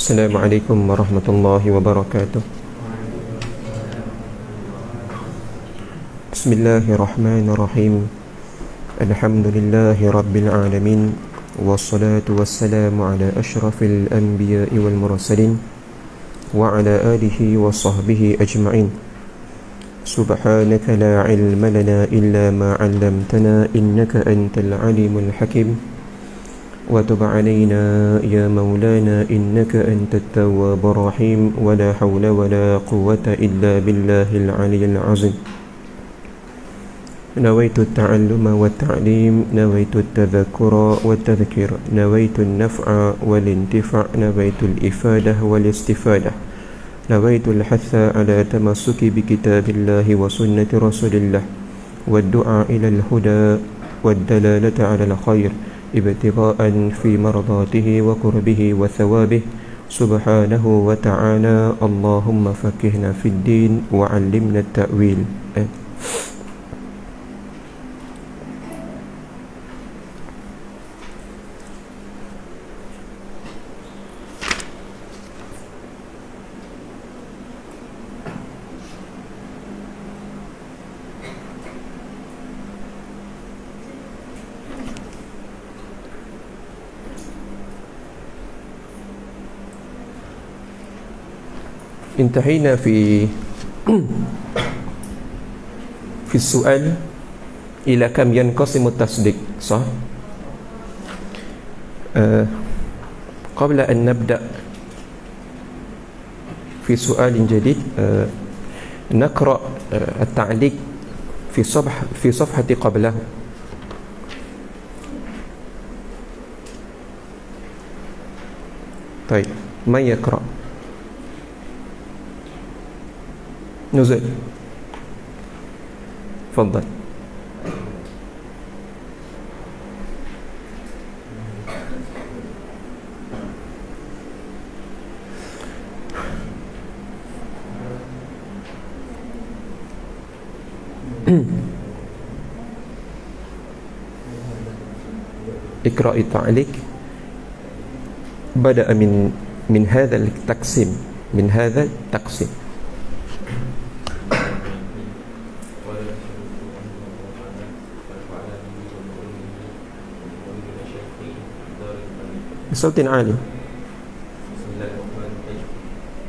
Assalamualaikum warahmatullahi wabarakatuh. Bismillahirrahmanirrahim. Alhamdulillahi rabbil alamin. Wassalatu wassalamu ala ashrafil anbiya'i wal mursalin wa ala alihi wa sahbihi ajma'in. Subhanaka la ilma lana illa ma 'allamtana innaka antal alimul hakim. وتب علينا يا مولانا إنك أنت التواب الرحيم ولا حول ولا قوة إلا بالله العلي العظيم. نويت التعلم والتعليم، نويت التذكر والتذكير، نويت النفع والانتفاع، نويت الإفادة والاستفادة، نويت الحث على تمسك بكتاب الله وسنة رسول الله والدعاء إلى الهدى والدلالة على الخير ابتغاء في مرضاته وقربه وثوابه سبحانه وتعالى. اللهم فقهنا في الدين وعلمنا التأويل. انتهينا في السؤال إلى كم ينقسم التصديق، صح؟ قبل أن نبدأ في سؤال جديد نقرأ التعليق في صفحة قبله. طيب، من يقرأ؟ نزل، تفضل. اقرأ التعليق. بدأ من هذا التقسيم، من هذا التقسيم. بصوت عالي. بسم الله الرحمن الرحيم.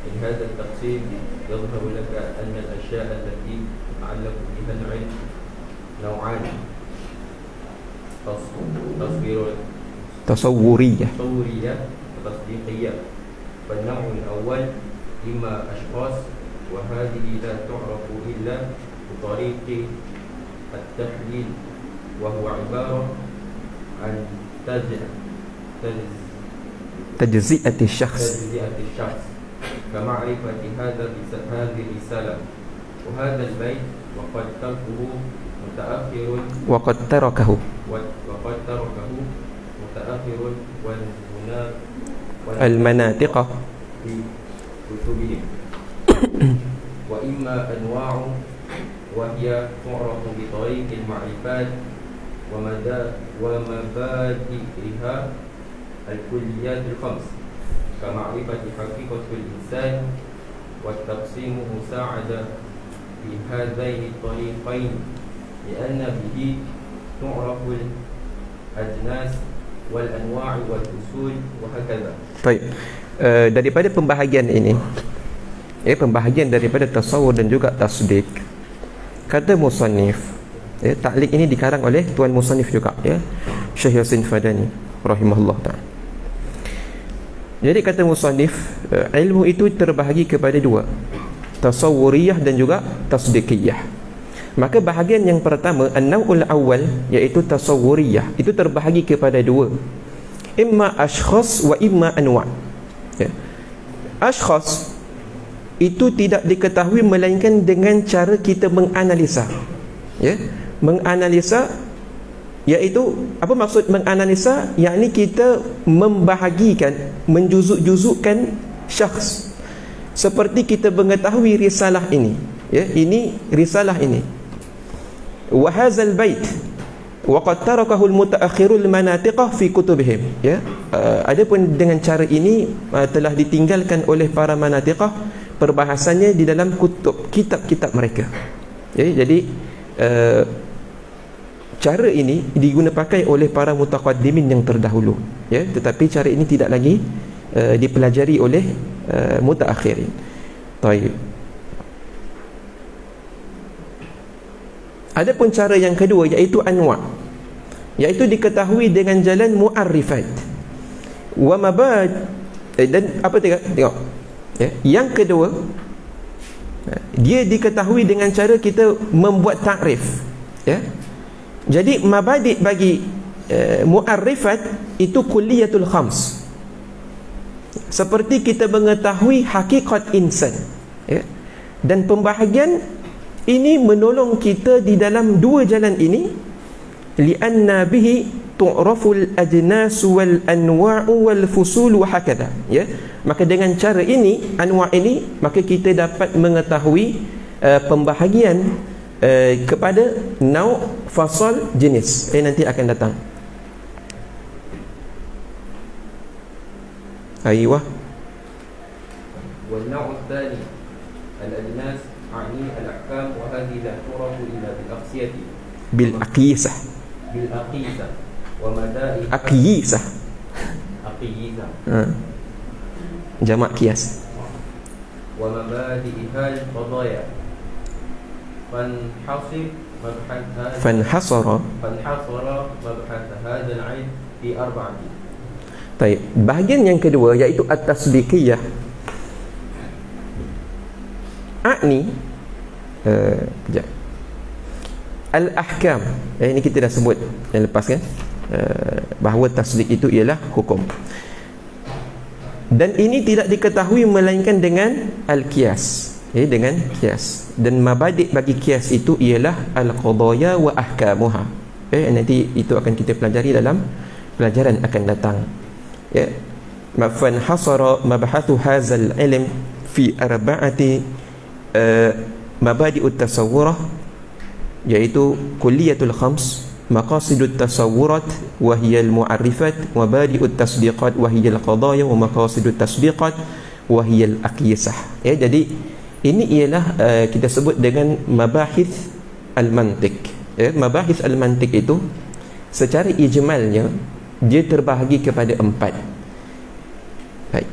من هذا التقسيم يظهر لك أن الأشياء التي يتعلق بها العلم نوعان: تصورية وتصديقية. فالنوع الأول إما أشخاص، وهذه لا تعرف إلا بطريق التحليل، وهو عبارة عن تجزئة الشخص كمعرفة هذه الرسالة وهذا البيت وقد تركه متأخر متأخر المناطق في كتبهم وإما أنواع وهي تعرف بطريق المعرفات ومبادئها الكليات الخمس كمعرفة حقيقة الإنسان والتقسيم مساعد في هذين الطريقين لأن به تعرف الأجناس والأنواع والأصول وهكذا. Baik. Daripada pembahagian ini, pembahagian daripada tasawur dan juga tasdik, kata musannif, ta'liq ini dikarang oleh tuan musannif juga, Syekh Yasin Fadani rahimahullah ta'ala. Jadi kata musannif, ilmu itu terbahagi kepada dua, tasawuriyah dan juga tasdikiyah. Maka bahagian yang pertama, an-naw'ul awal, iaitu tasawuriyah, itu terbahagi kepada dua, imma ashkhas wa imma anwa'. Ashkhas itu tidak diketahui melainkan dengan cara kita menganalisa. Menganalisa, iaitu apa maksud menganalisa? Yakni kita membahagikan, menjuzuk-juzukkan syakhs. Seperti kita mengetahui risalah ini, ini risalah ini. Wa hadzal bait wa qad tarakahu al-mutaakhirul manatiqah fi kutubihim. Adapun dengan cara ini telah ditinggalkan oleh para manatiqah perbahasannya di dalam kitab-kitab mereka. Jadi cara ini digunakan pakai oleh para mutaqaddimin yang terdahulu, tetapi cara ini tidak lagi dipelajari oleh mutaakhirin. Baik. Adapun cara yang kedua, iaitu anwa', iaitu diketahui dengan jalan mu'arrifat wa mabad, dan apa tengok, yang kedua, dia diketahui dengan cara kita membuat takrif. Jadi mabadi' bagi mu'arrifat itu kulliyatul khams, seperti kita mengetahui hakikat insan, dan pembahagian ini menolong kita di dalam dua jalan ini, li'anna bihi tu'raful ajnas wal anwa'u wal fusul wa hakadha. Maka dengan cara ini, anwa' ini, maka kita dapat mengetahui pembahagian kepada nau', fasal, jenis. Nanti akan datang. Aywa. Wal nau' tsani al-ajnas أعني الأحكام وهذه لا تعرف إلا بالأقسية بالأقيسة ومدائها أقيسة جمع قياس ومبادئها القضايا فانحصر مبحث هذا العلم في أربعة. طيب. Bahagian yang kedua, iaitu at-tasdiqiyah. Al-ahkam, ini kita dah sebut yang lepas kan, bahawa tasdik itu ialah hukum, dan ini tidak diketahui melainkan dengan al-qiyas, dengan qiyas. Dan mabadi' bagi qiyas itu ialah al-qadaya wa ahkamuha. Nanti itu akan kita pelajari dalam pelajaran akan datang. Fan hasara mabhathu hadzal ilm fi arba'ati mabadi'ut tasawwurah, yaitu kulliyatul khams, maqasidut tasawwurat wa hiya al-mu'arrifat, wa badi'ut tasdiqat wa hiya al-qadaya, wa maqasidut tasdiqat wa hiya al-aqyasah. Jadi ini ialah kita sebut dengan mabahith al-mantiq. Mabahith al-mantiq itu secara ijmalnya dia terbahagi kepada 4. Baik.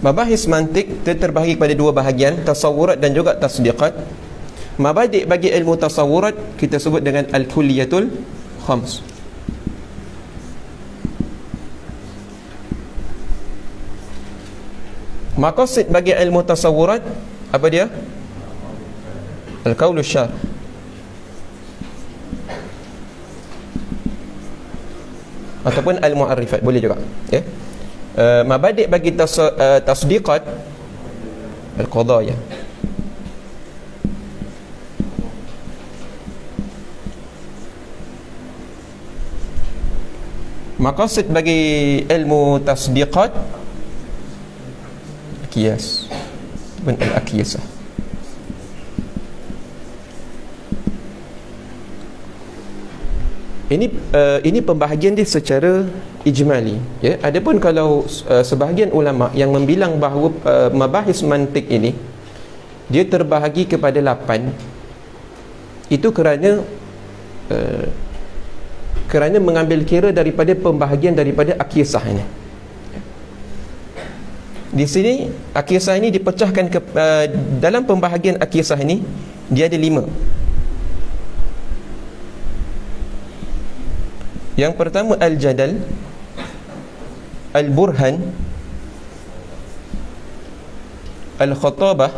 Mabahis mantik terbahagi kepada dua bahagian, tasawurat dan juga tasdiqat. Mabadi' bagi ilmu tasawurat kita sebut dengan al-kulliyatul khams. Maqasid bagi ilmu tasawurat apa dia? Al-qaulu syarh. Ataupun al-mu'arrifat boleh juga, ya. Mabadi' bagi tasdiqat al-qadaya. Maqasid bagi ilmu tasdiqat akiyas dan al-akiyasah. Ini pembahagian dia secara ijmali, ya. Adapun kalau sebahagian ulama yang membilang bahawa mabahis mantik ini dia terbahagi kepada 8, itu kerana mengambil kira daripada pembahagian daripada akiyasah ini. Di sini akiyasah ini dipecahkan dalam pembahagian akiyasah ini dia ada 5. Yang pertama al-jadal, al-burhan, al-khatabah,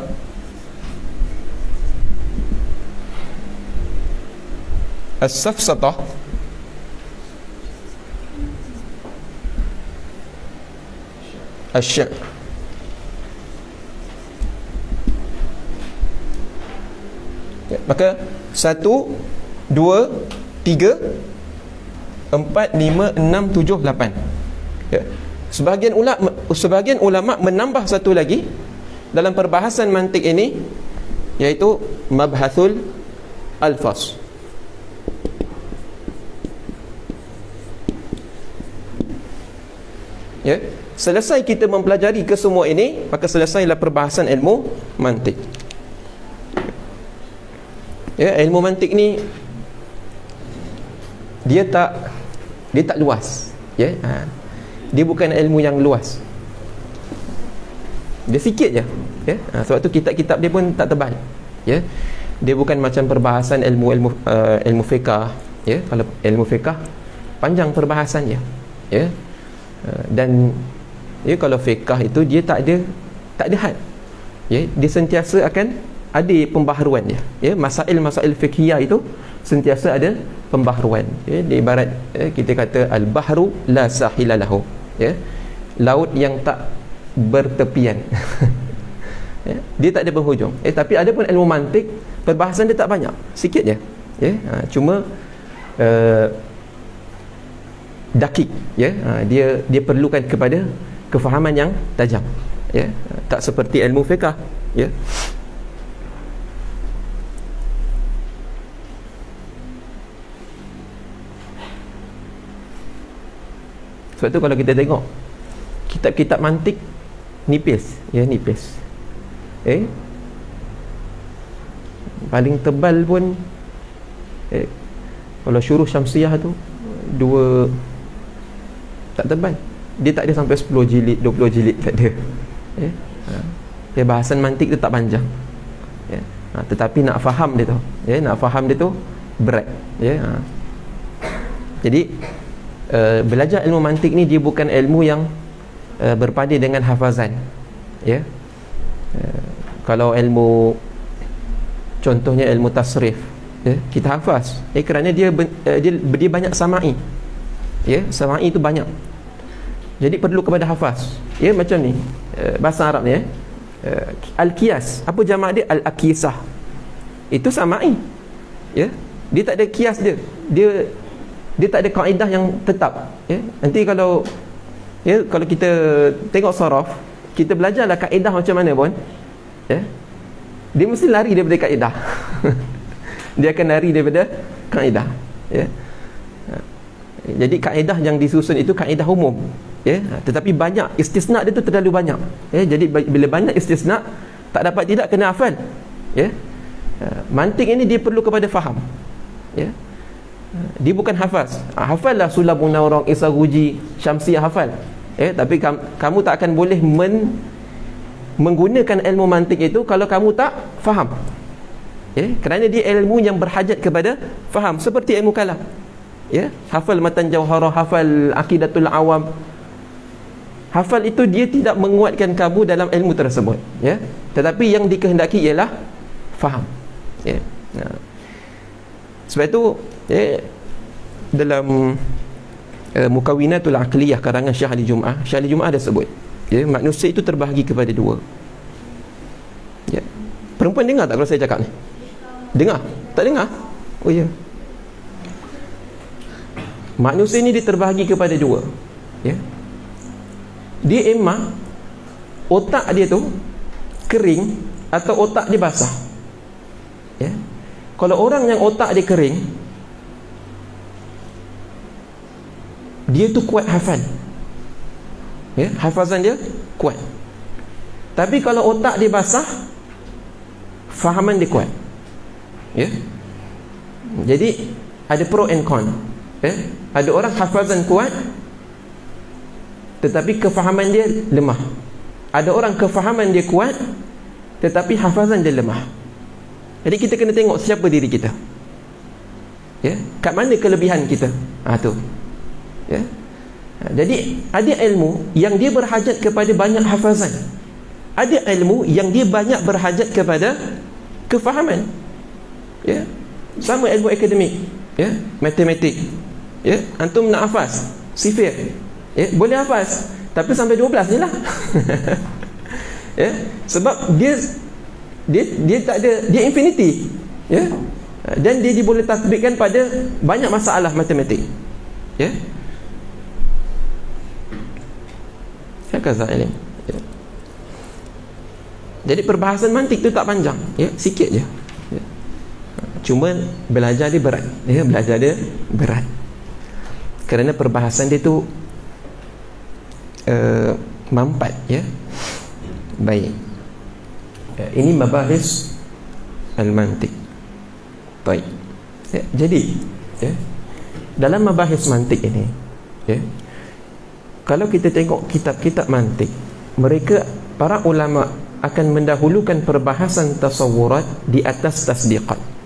as-safsatah, asy-sya'. Ya, maka 1, 2, 3, 4, 5, 6, 7, 8. Ya. Sebahagian ulama menambah satu lagi dalam perbahasan mantik ini, iaitu mabhathul alfaz. Ya. Selesai kita mempelajari kesemua ini, maka selesailah perbahasan ilmu mantik. Ya, ilmu mantik ni dia tak luas, ya. Dia bukan ilmu yang luas, dia sikit je, ya. Sebab tu kitab-kitab dia pun tak tebal, ya. Dia bukan macam perbahasan ilmu fiqh, ya. Kalau ilmu fiqh panjang perbahasannya, ya. Dan ya, kalau fiqh itu dia tak ada had, ya. Dia sentiasa akan ada pembaharuan dia, ya. Masail-masail fiqhiyah itu sentiasa ada pembaharuan, ya. Di ibarat, ya, kita kata al-bahru la sahila lahu, ya. Laut yang tak bertepian. Ya. Dia tak ada penghujung, tapi ada pun ilmu mantik perbahasan dia tak banyak, sikit je, ya. Cuma dakik, ya. Dia perlukan kepada kefahaman yang tajam, ya. Tak seperti ilmu fiqh, ya. Sebab tu kalau kita tengok kitab-kitab mantik nipis, ya, nipis. Paling tebal pun kalau syuruh syamsiah tu 2, tak tebal. Dia tak ada sampai 10 jilid, 20 jilid, tak ada. Ya, bahasan mantik tu tak panjang, ya. Tetapi nak faham dia tu, ya, nak faham dia tu berat, ya. Jadi belajar ilmu mantik ni dia bukan ilmu yang berpada dengan hafazan, ya. Kalau ilmu, contohnya ilmu tasrif, ya, kita hafaz, kerana dia banyak sama'i, ya. Sama'i itu banyak, jadi perlu kepada hafaz, ya. Macam ni bahasa Arab ni, ya. Al-qiyas, apa jamak dia? Al-akisah, itu sama'i, ya. Dia tak ada qiyas dia tak ada kaedah yang tetap, ya. Nanti kalau kita tengok saraf, kita belajarlah kaedah macam mana pun, ya, dia mesti lari daripada kaedah. Dia akan lari daripada kaedah, ya. Jadi kaedah yang disusun itu kaedah umum, ya. Tetapi banyak istisna dia tu terlalu banyak, ya. Jadi bila banyak istisna, tak dapat tidak kena hafal, ya. Mantik ini dia perlu kepada faham, ya. Dia bukan hafaz. Hafallah Sulabun Nawrang, Isaruji, Syamsiyah, hafal, ya. Tapi kamu tak akan boleh menggunakan ilmu mantik itu kalau kamu tak faham. Kerana dia ilmu yang berhajat kepada faham, seperti ilmu kalam. Hafal matan jauharah, hafal aqidatul awam. Hafal itu dia tidak menguatkan kamu dalam ilmu tersebut, tetapi yang dikehendaki ialah faham. Sebab itu dalam Mukawinatul Aqliyah karangan Syekh Ali Jum'ah, Syekh Ali Jum'ah ada sebut, manusia itu terbahagi kepada dua. Perempuan dengar tak kalau saya cakap ni? Dengar? Tak dengar? Oh ya. Manusia ni diterbahagi kepada dua. Dia emang otak dia tu kering atau otak dia basah. Kalau orang yang otak dia kering, dia tu kuat hafal, hafazan dia kuat. Tapi kalau otak dia basah, fahaman dia kuat. Jadi ada pro and con. Ada orang hafazan kuat tetapi kefahaman dia lemah. Ada orang kefahaman dia kuat tetapi hafazan dia lemah. Jadi kita kena tengok siapa diri kita, kat mana kelebihan kita. Tu. Jadi ada ilmu yang dia berhajat kepada banyak hafazan, ada ilmu yang dia banyak berhajat kepada kefahaman. Sama ilmu akademik, matematik. Antum nak hafaz sifir, boleh hafaz, tapi sampai 12 je lah. Sebab dia tak ada, dia infinity, dan dia boleh tatbikkan pada banyak masalah matematik. Hakaza ilm. Jadi perbahasan mantik tu tak panjang, sikit je. Cuma belajar dia berat, belajar dia berat. Kerana perbahasan dia tu mampat, Baik. Ini mabahis al-mantik. Baik. Jadi, dalam mabahis mantik ini, kalau kita tengok kitab-kitab mantik, mereka, para ulama akan mendahulukan perbahasan tasawurat di atas tasdiqat.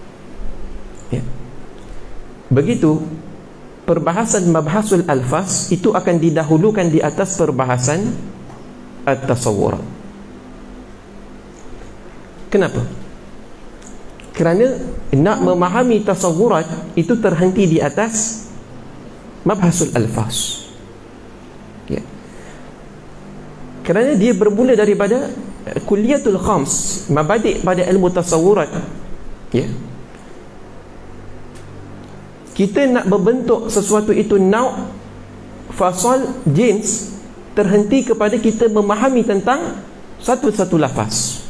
Begitu perbahasan mabhasul alfaz itu akan didahulukan di atas perbahasan at-tasawurat. Kenapa? Kerana nak memahami tasawurat itu terhenti di atas mabhasul alfaz. Kerana dia bermula daripada kulliyatul khams, mabadi' pada ilmu tasawurat. Kita nak membentuk sesuatu itu nau', fasal, jins, terhenti kepada kita memahami tentang satu-satu lafaz.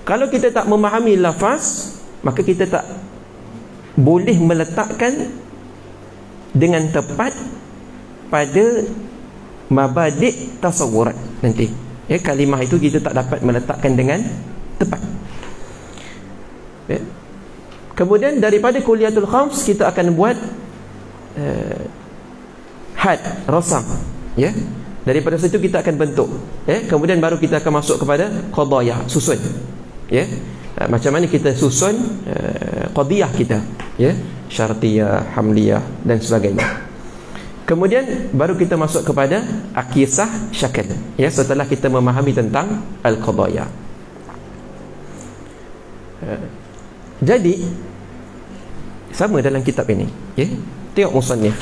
Kalau kita tak memahami lafaz, maka kita tak boleh meletakkan dengan tepat pada mabadi' tasawurat nanti. Kalimah itu kita tak dapat meletakkan dengan tepat. Kemudian daripada kuliatul khams kita akan buat had, rasam. Daripada situ kita akan bentuk. Kemudian baru kita akan masuk kepada qadaya, susun. Macam mana kita susun qadiyah kita, syartiyah, hamliyah dan sebagainya. Kemudian baru kita masuk kepada aqisah syakal, setelah kita memahami tentang al-qadaya. Jadi sama dalam kitab ini, tengok musannif,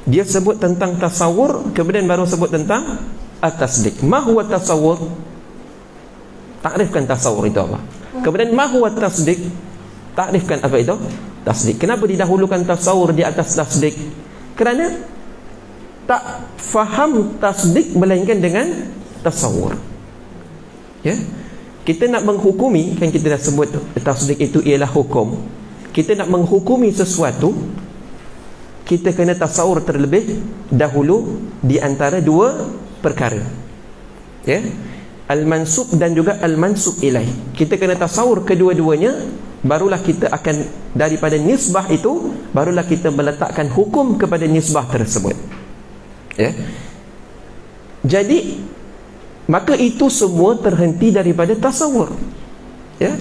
dia sebut tentang tasawur, kemudian baru sebut tentang at-tasdiq. Ma huwa tasawur? Takrifkan tasawur itu apa. Kemudian ma huwa tasdiq? Takrifkan apa itu tasdiq. Kenapa didahulukan tasawur di atas tasdiq? Kerana tak faham tasdiq melainkan dengan tasawur. Kita nak menghukumi, kan kita dah sebut tasdiq itu ialah hukum. Kita nak menghukumi sesuatu, kita kena tasawur terlebih dahulu di antara dua perkara, al-mansub dan juga al-mansub ilaih. Kita kena tasawur kedua-duanya, barulah kita akan, daripada nisbah itu, barulah kita meletakkan hukum kepada nisbah tersebut. Jadi maka itu semua terhenti daripada tasawur, ya.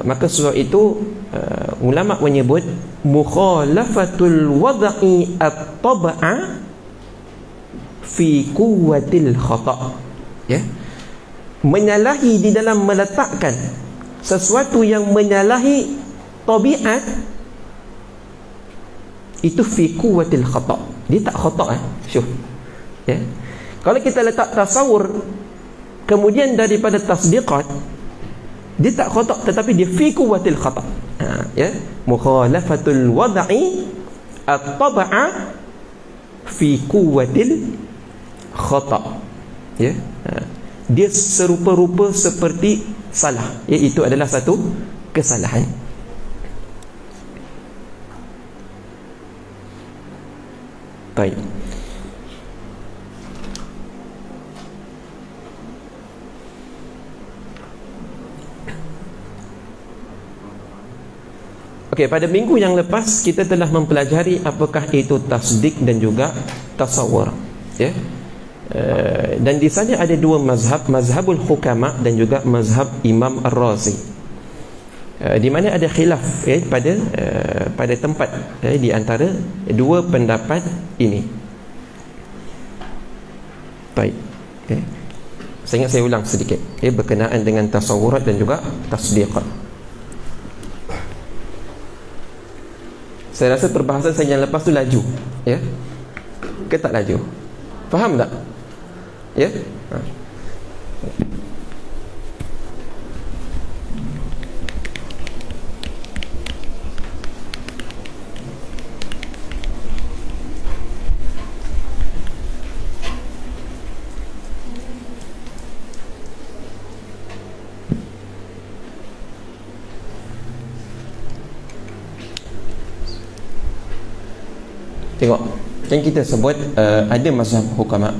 Maka sebab itu ulama menyebut mukhalafatul wad'i at-tab'a fi quwwatil khata', ya. Menyalahi di dalam meletakkan sesuatu yang menyalahi tabiat itu fi quwwatil khata'. Dia tak khata', syuf, ya. Kalau kita letak tasawur kemudian daripada tasdiqat, dia tak khata', tetapi dia fi quwwatil khata', ya. Mukhalafatul wad'i at-tab'a fi quwwatil khata', ya. Dia serupa-rupa seperti salah, iaitu adalah satu kesalahan. Baik. Okey, pada minggu yang lepas kita telah mempelajari apakah itu tasdik dan juga tasawur, ya. Dan di sana ada dua mazhab, mazhabul hukama dan juga mazhab Imam Ar-Razi, di mana ada khilaf, ya, pada tempat, ya, di antara dua pendapat ini. Baik, okay. Saya ingat saya ulang sedikit, ya, berkenaan dengan tasawurat dan juga tasdiqat. Saya rasa perbahasan saya yang lepas tu laju, ya, ke tak laju? Faham tak? Ya, tengok, yang kita sebut ada mazhab hukama.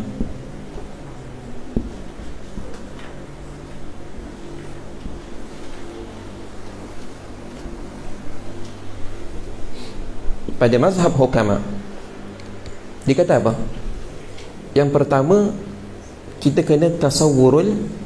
Pada mazhab hukama dia kata apa? Yang pertama, kita kena tasawwurul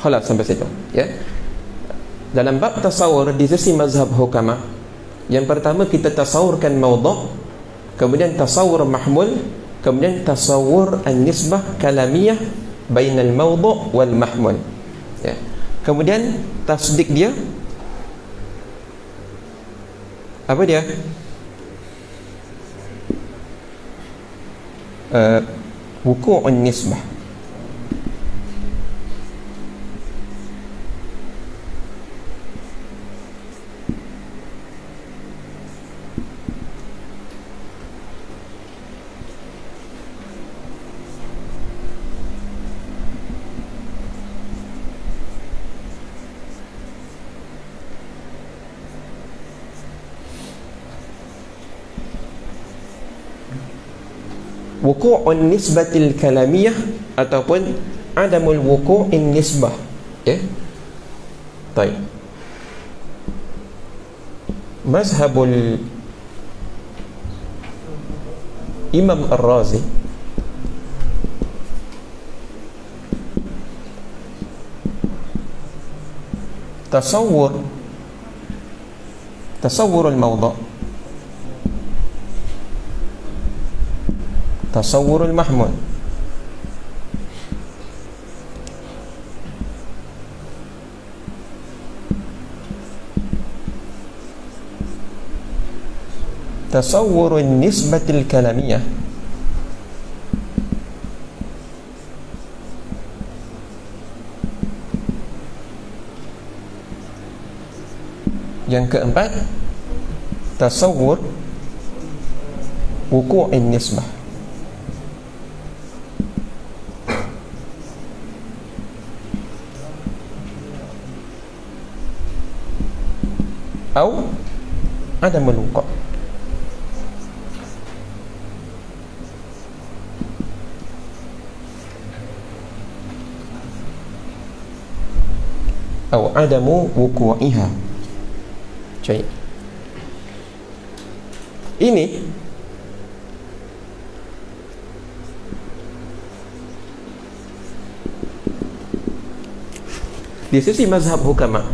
khalas sampai situ, ya. Dalam bab tasawur di sisi mazhab hukama, yang pertama kita tasawurkan maudhu', kemudian tasawur mahmul, kemudian tasawur an-nisbah kalamiyah bainal maudhu' wal mahmul, ya. Kemudian tasdik dia apa dia? Wuqu'un nisbah. Wuqu'un nisbatil kalamiyah ataupun adamul wuqu'in nisbah, ya. Baik. Mazhabul Imam Ar-Razi tasawwurul maudhu', tasawwurul mahmul, tasawwurun nisbatil kalamiyah, Yang keempat, tasawwur wuqu'in nisbah. Atau adamul wuqu'. Atau adamu wuqu'iha. Baik. Ini di sisi mazhab hukama,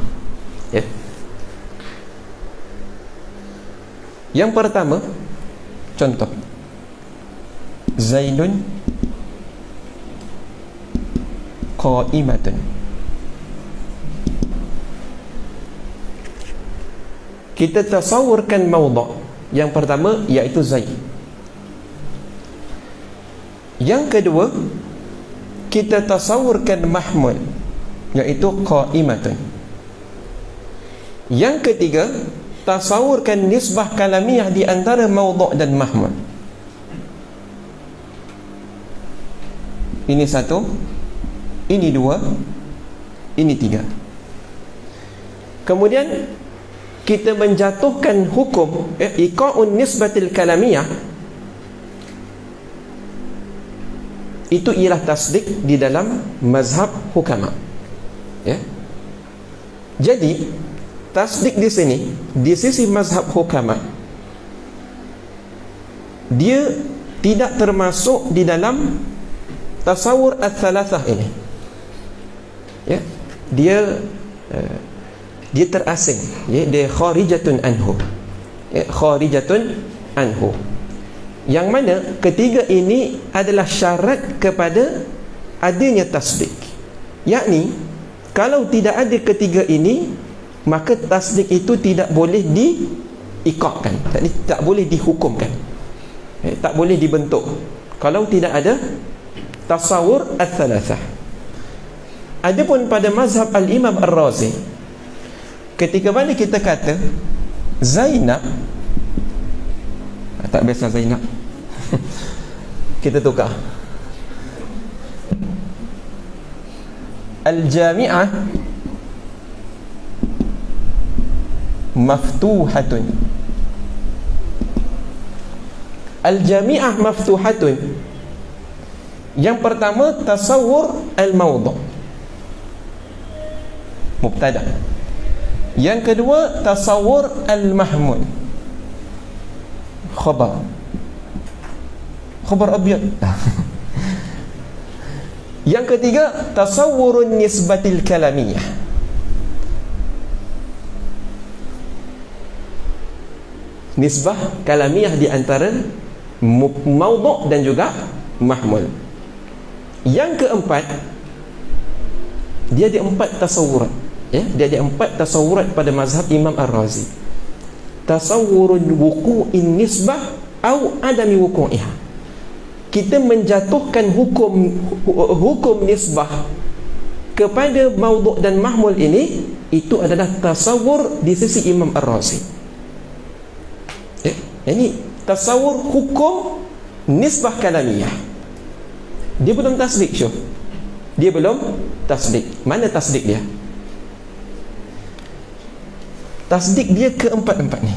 ya. Yang pertama, contoh, Zaidun qa'imatun. Kita tasawurkan mawdu' yang pertama, iaitu Zaid. Yang kedua, kita tasawurkan mahmul, iaitu qa'imatun. Yang ketiga, tasawurkan nisbah kalamiah di antara mawdu' dan mahmul. Ini satu, ini dua, ini tiga. Kemudian kita menjatuhkan hukum iqa'un nisbatil kalamiyah. Itu ialah tasdik di dalam mazhab hukama, ya. Jadi tasdik di sini, di sisi mazhab hukama, dia tidak termasuk di dalam tasawur al-thalathah ini, ya. Dia terasing, ya. Dia kharijatun anhu, ya. Kharijatun anhu. Yang mana ketiga ini adalah syarat kepada adanya tasdik. Yakni kalau tidak ada ketiga ini, maka tasdik itu tidak boleh diiqahkan, tak boleh dihukumkan, tak boleh dibentuk kalau tidak ada tasawur al-thalathah. Adapun pada mazhab al-Imam Ar-Razi, ketika mana kita kata Zainab, tak biasa Zainab, kita tukar al-jami'ah maftuhatun. Al-jami'ah maftuhatun. Yang pertama, tasawur al-mawdu', mubtada. Yang kedua, tasawur al-mahmul, khabar abyad. Yang ketiga, tasawurun nisbatil kalamiyah. Nisbah kalamiyah di antara mawdu' dan juga mahmul. Yang keempat, dia ada 4 tasawurat, ya. Dia ada 4 tasawurat pada mazhab Imam Ar-Razi. Tasawurun wuqu'in nisbah au adami wuqu'iha. Kita menjatuhkan hukum nisbah kepada mawdu' dan mahmul ini, itu adalah tasawur di sisi Imam Ar-Razi. Ini tasawur hukum nisbah kalamiyah. Dia belum tasdik, syuf. Dia belum tasdik. Mana tasdik dia? Tasdik dia keempat-empat ni.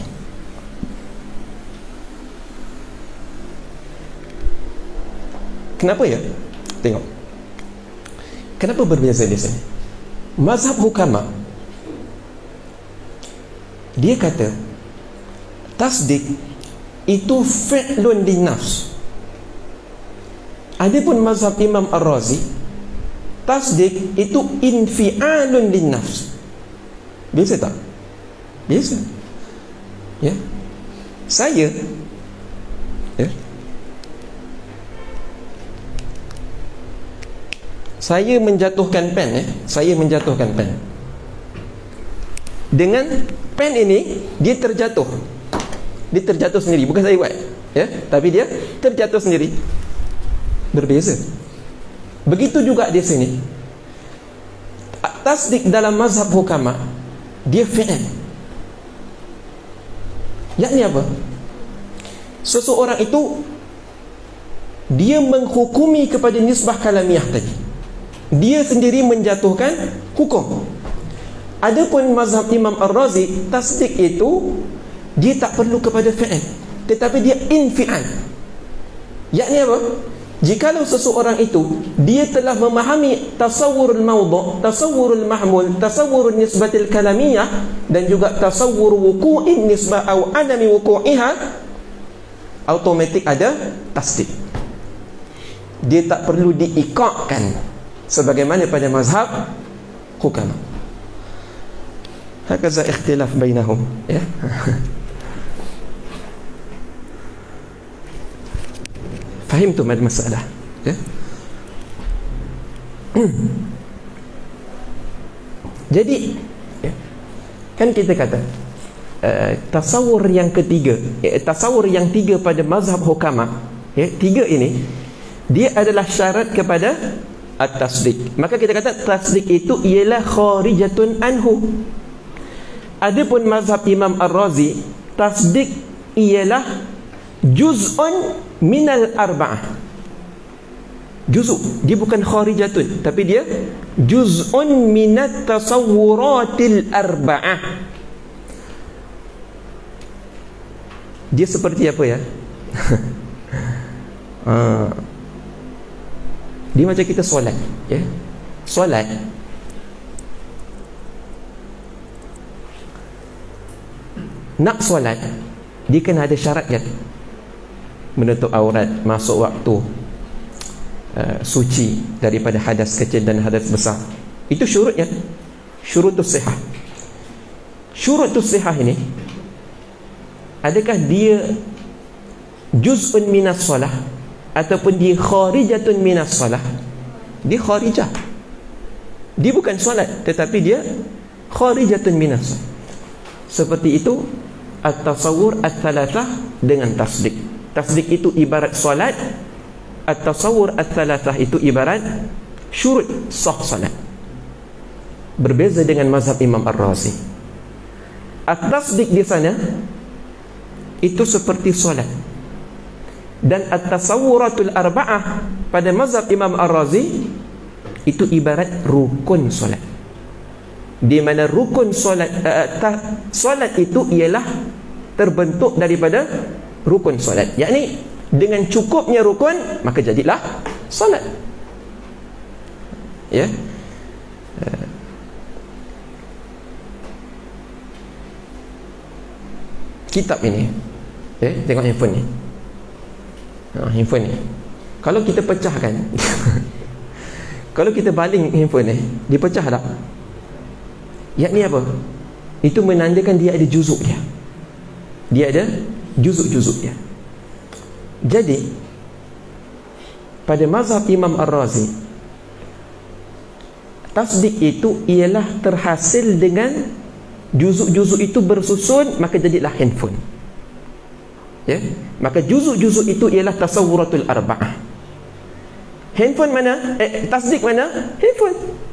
Kenapa ya? Tengok. Kenapa berbeza di sini? Mazhab hukama, dia kata tasdik itu fi'lun linnafs. Adapun mazhab Imam Ar-Razi, tasdik itu infi'alun linnafs. Biasa tak? Biasa, ya. Saya, ya, saya menjatuhkan pen, ya. Saya menjatuhkan pen. Dengan pen ini, dia terjatuh. Dia terjatuh sendiri, bukan saya buat, ya. Tapi dia terjatuh sendiri. Berbeza. Begitu juga di sini. Tasdik dalam mazhab hukama, dia fi'il. Yakni apa? Seseorang itu dia menghukumi kepada nisbah kalamiah tadi. Dia sendiri menjatuhkan hukum. Adapun mazhab Imam Ar-Razi, tasdik itu dia tak perlu kepada fi'il, tetapi dia infial. Yakni apa? Jikalau seseorang itu dia telah memahami tasawwurul mawdu', tasawwurul mahmul, tasawwurul nisbatil kalamiyah, dan juga tasawwur wuqu'in nisbah atau adami wuku'iha, automatik ada tasdik. Dia tak perlu diikatkan sebagaimana pada mazhab hukama. Hakaza ikhtilaf bainahum, ya. Fahimtum al-masalah, ya? Jadi, ya, kan kita kata tasawur yang ketiga, tasawur yang tiga pada mazhab hukama, ya, tiga ini dia adalah syarat kepada at-tasdik. Maka kita kata tasdik itu ialah kharijatun anhu. Adapun mazhab Imam Ar-Razi, tasdik ialah juz'un minal arba'ah. Juz'u, dia bukan kharijatun, tapi dia juz'un minat tasawwuratil arba'ah. Dia seperti apa, ya? Dia macam kita solat, ya. Solat nak solat, dia kena ada syarat, kan? Menutup aurat, masuk waktu, suci daripada hadas kecil dan hadas besar. Itu syurutnya, syurutus sihah. Syurutus sihah ini, adakah dia juz'un minas salah ataupun dia kharijatun minas salah? Dia kharijah, dia bukan solat, tetapi dia kharijatun minas salah. Seperti itu at-tasawwur ats-tsalatsah dengan tasdik. Tasdik itu ibarat solat, at-tasawwur ats-tsalatsah itu ibarat syurut sah solat. Berbeza dengan mazhab Imam Ar-Razi. At-tasdik di sana itu seperti solat, dan at-tasawwuratul arba'ah pada mazhab Imam Ar-Razi itu ibarat rukun solat. Di mana rukun solat, solat itu ialah terbentuk daripada rukun solat. Yakni dengan cukupnya rukun maka jadilah solat, ya. Kitab ini, tengok handphone ni, handphone ni, kalau kita pecahkan kalau kita baling handphone ni, dipecah tak? Yakni apa? Itu menandakan dia ada juzuk dia. Dia ada juzuk-juzuk dia. Jadi pada mazhab Imam Ar-Razi, tasdik itu ialah terhasil dengan juzuk-juzuk itu bersusun, maka jadilah handphone, ya. Maka juzuk-juzuk itu ialah tasawwuratul arba'ah. Handphone mana? Tasdik mana? Handphone.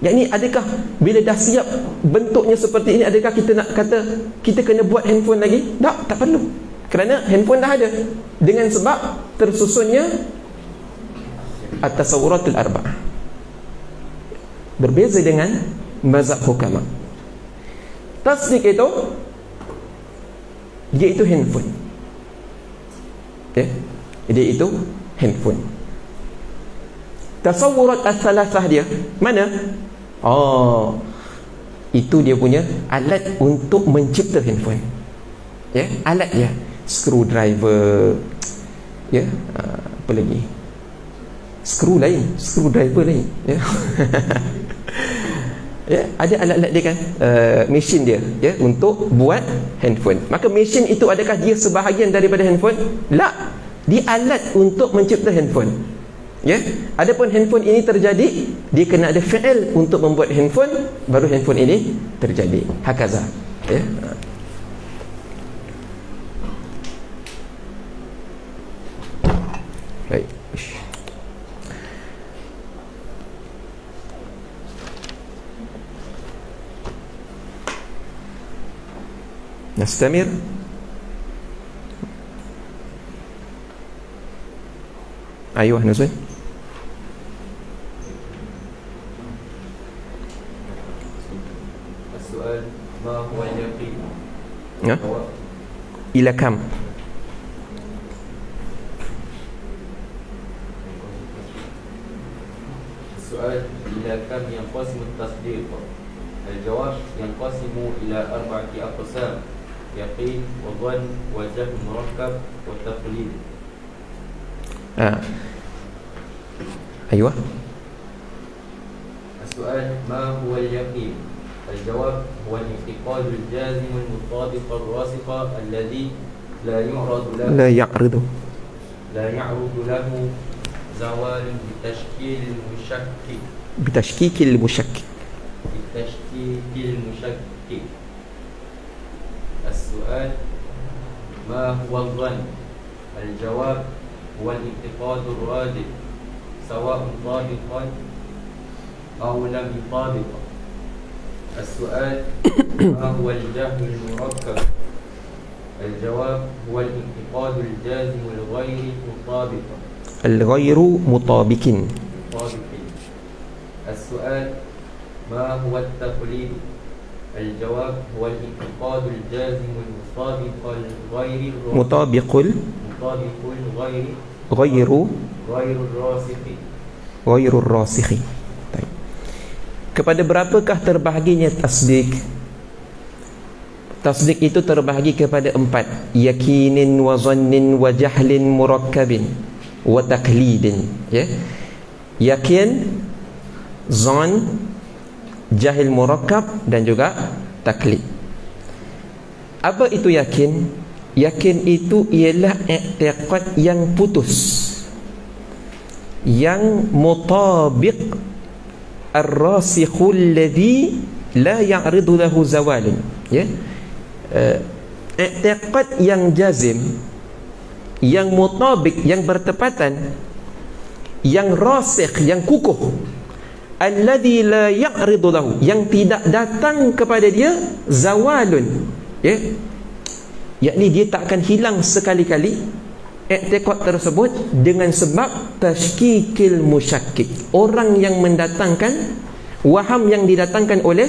Yakni adakah bila dah siap bentuknya seperti ini, adakah kita nak kata kita kena buat handphone lagi? Tak perlu. Kerana handphone dah ada, dengan sebab tersusunnya at-tasawwuratul arba'ah. Berbeza dengan mazhab hukama. Tasdik itu dia itu handphone, ya. Dia itu handphone. Tasawwurat ats-tsalatsah dia mana? Oh, itu dia punya alat untuk mencipta handphone, ya. Alat dia, screwdriver, ya. Apa lagi? Screw lain, screwdriver lain, ya. Ya, ada alat-alat dia, kan, mesin dia, ya, untuk buat handphone. Maka mesin itu adakah dia sebahagian daripada handphone? Tak, dia alat untuk mencipta handphone, ya. Adapun handphone ini terjadi, dia kena ada fi'il untuk membuat handphone, baru handphone ini terjadi. Hakaza, ya. Baik. Nastamir. Ayuh Nuzul. السؤال ما هو اليقين؟ Ya. Ila kam. السؤال إلى كم ينقسم التصديق؟ الجواب ينقسم إلى 4 أقسام: يقين وظن وجهل مركب وتقليد. Ayuh. السؤال ما هو اليقين؟ الجواب هو الاعتقاد الجازم المطابق الراسخ الذي لا يعرض له لا يعرض له زوال بتشكيل المشكك بتشكيك المشكك. السؤال ما هو الظن؟ الجواب هو الاعتقاد الراجح سواء طابقا أو لم يطابق. السؤال ما هو الجهل المركب؟ الجواب هو الاعتقاد الجازم الغير مطابق. الغير مطابق. السؤال ما هو التقليد؟ الجواب هو الاعتقاد الجازم المطابق الغير مطابق غير الراسخ. Kepada berapakah terbahaginya tasdik? Tasdik itu terbahagi kepada 4: yakinin wa zannin wa jahlin murakkabin wa taqlidin. Ya. Yakin, zan, jahil murakkab dan juga taklid. Apa itu yakin? Yakin itu ialah i'tiqad yang putus, yang mutabiq ar-rasikhul ladzi la ya'ridu lahu zawalun. Ya. I'tiqad yang jazim, yang mutabik, yang bertepatan, yang rasikh, yang kukuh, alladzi la ya'ridu lahu, yang tidak datang kepada dia zawalun. Ya. Yakni dia tak akan hilang sekali-kali i'tiqad tersebut dengan sebab tashkikil musyakkik, orang yang mendatangkan waham, yang didatangkan oleh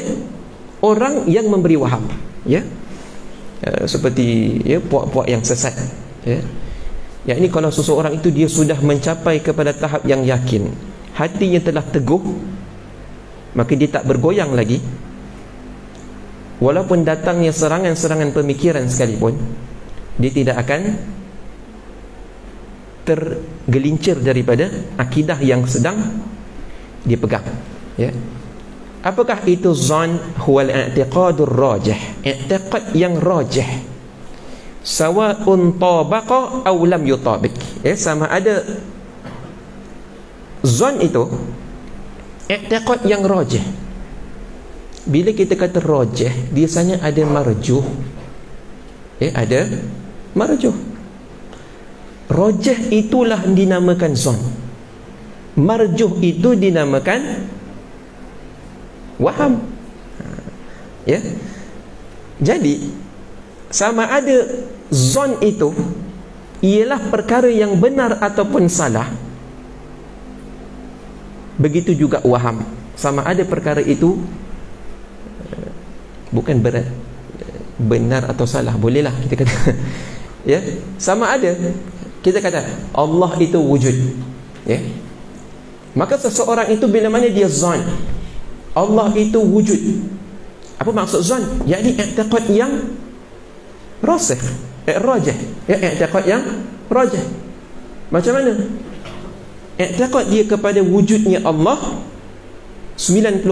orang yang memberi waham. Ya. Seperti ya, puak-puak yang sesat. Ya. Yakni kalau seseorang itu dia sudah mencapai kepada tahap yang yakin, hatinya telah teguh, maka dia tak bergoyang lagi. Walaupun datangnya serangan-serangan pemikiran sekalipun, dia tidak akan tergelincir daripada akidah yang sedang dia pegang. Ya. Apakah itu zan? Huwal i'tiqadur rajih, i'tiqad yang rajih, sawa'un tabaqa aw lam yutabiq. Ya, sama ada zan itu i'tiqad yang rajih. Bila kita kata rajih, biasanya ada marjuh. Ya, ada marjuh. Rajih itulah dinamakan zan. Marjuh itu dinamakan waham. Ya. Jadi sama ada zon itu ialah perkara yang benar ataupun salah, begitu juga waham, sama ada perkara itu bukan benar atau salah, bolehlah kita kata. Ya, sama ada kita kata Allah itu wujud. Ya. Maka seseorang itu bila mana dia zon Allah itu wujud, apa maksud zon? Yakni i'tiqad yang rasikh, rajih. Ya, i'tiqad yang rajih. Macam mana? I'tiqad dia kepada wujudnya Allah 90%,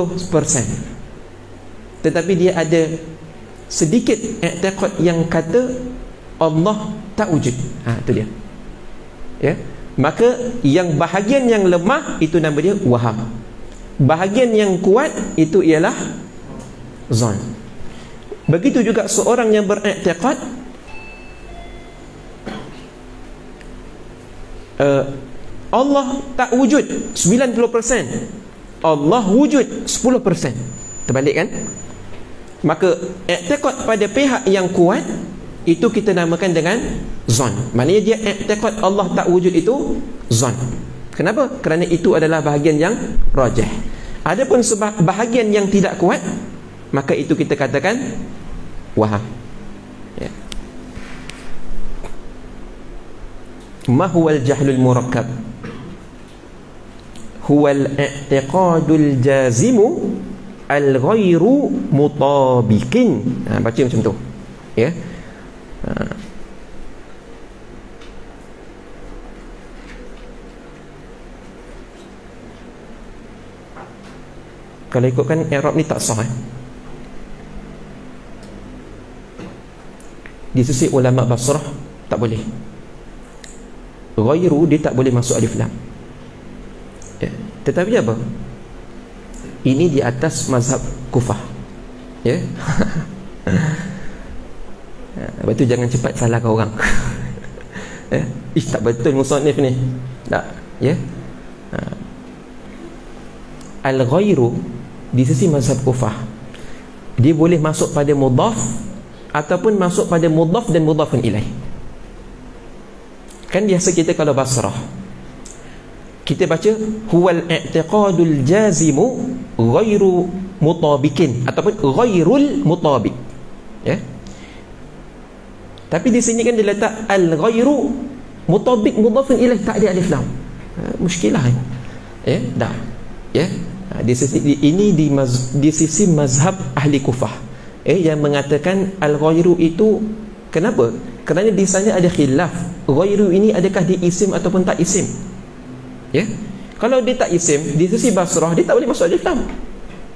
tetapi dia ada sedikit i'tiqad yang kata Allah tak wujud. Itu dia. Ya. Maka yang bahagian yang lemah itu nama dia waham. Bahagian yang kuat itu ialah zon. Begitu juga seorang yang beriktikad Allah tak wujud 90%, Allah wujud 10%. Terbalik kan? Maka i'tiqad pada pihak yang kuat itu kita namakan dengan zon. Maknanya dia i'tiqad Allah tak wujud itu zon. Kenapa? Kerana itu adalah bahagian yang rajih. Adapun bahagian yang tidak kuat, maka itu kita katakan waham. Ya. Ma huwal jahlul murakkab? Huwal i'tiqadul jazimu al-ghairu mutabiqin. Baca macam tu. Ya. Kalau ikutkan i'rab ni tak sah. Di sisi ulama Basrah tak boleh. Ghairu dia tak boleh masuk alif lam. Ya. Tetapi apa? Ini di atas mazhab Kufah. Ya. Lepas tu jangan cepat salahkan orang. Ya. Tak betul musannif ni. Tak. Ya. Al-ghairu di sisi mazhab Kufah dia boleh masuk pada mudhaf ataupun masuk pada mudhaf dan mudhafun ilaih. Kan biasa kita kalau Basrah kita baca huwal i'tiqadul jazimu ghairu mutabiqin ataupun ghairul mutabiq. Ya. Tapi di sini kan dia letak al-ghairu mutabiq mudhafun ilaih, tak ada alif lam. Muskilah. Ya, dah. Ya. Di sisi ini di sisi mazhab ahli Kufah yang mengatakan al-ghairu itu kenapa? Kerana di sana ada khilaf. Ghairu ini adakah dia isim ataupun tak isim? Ya. Kalau dia tak isim, di sisi Basrah dia tak boleh masuk alif lam.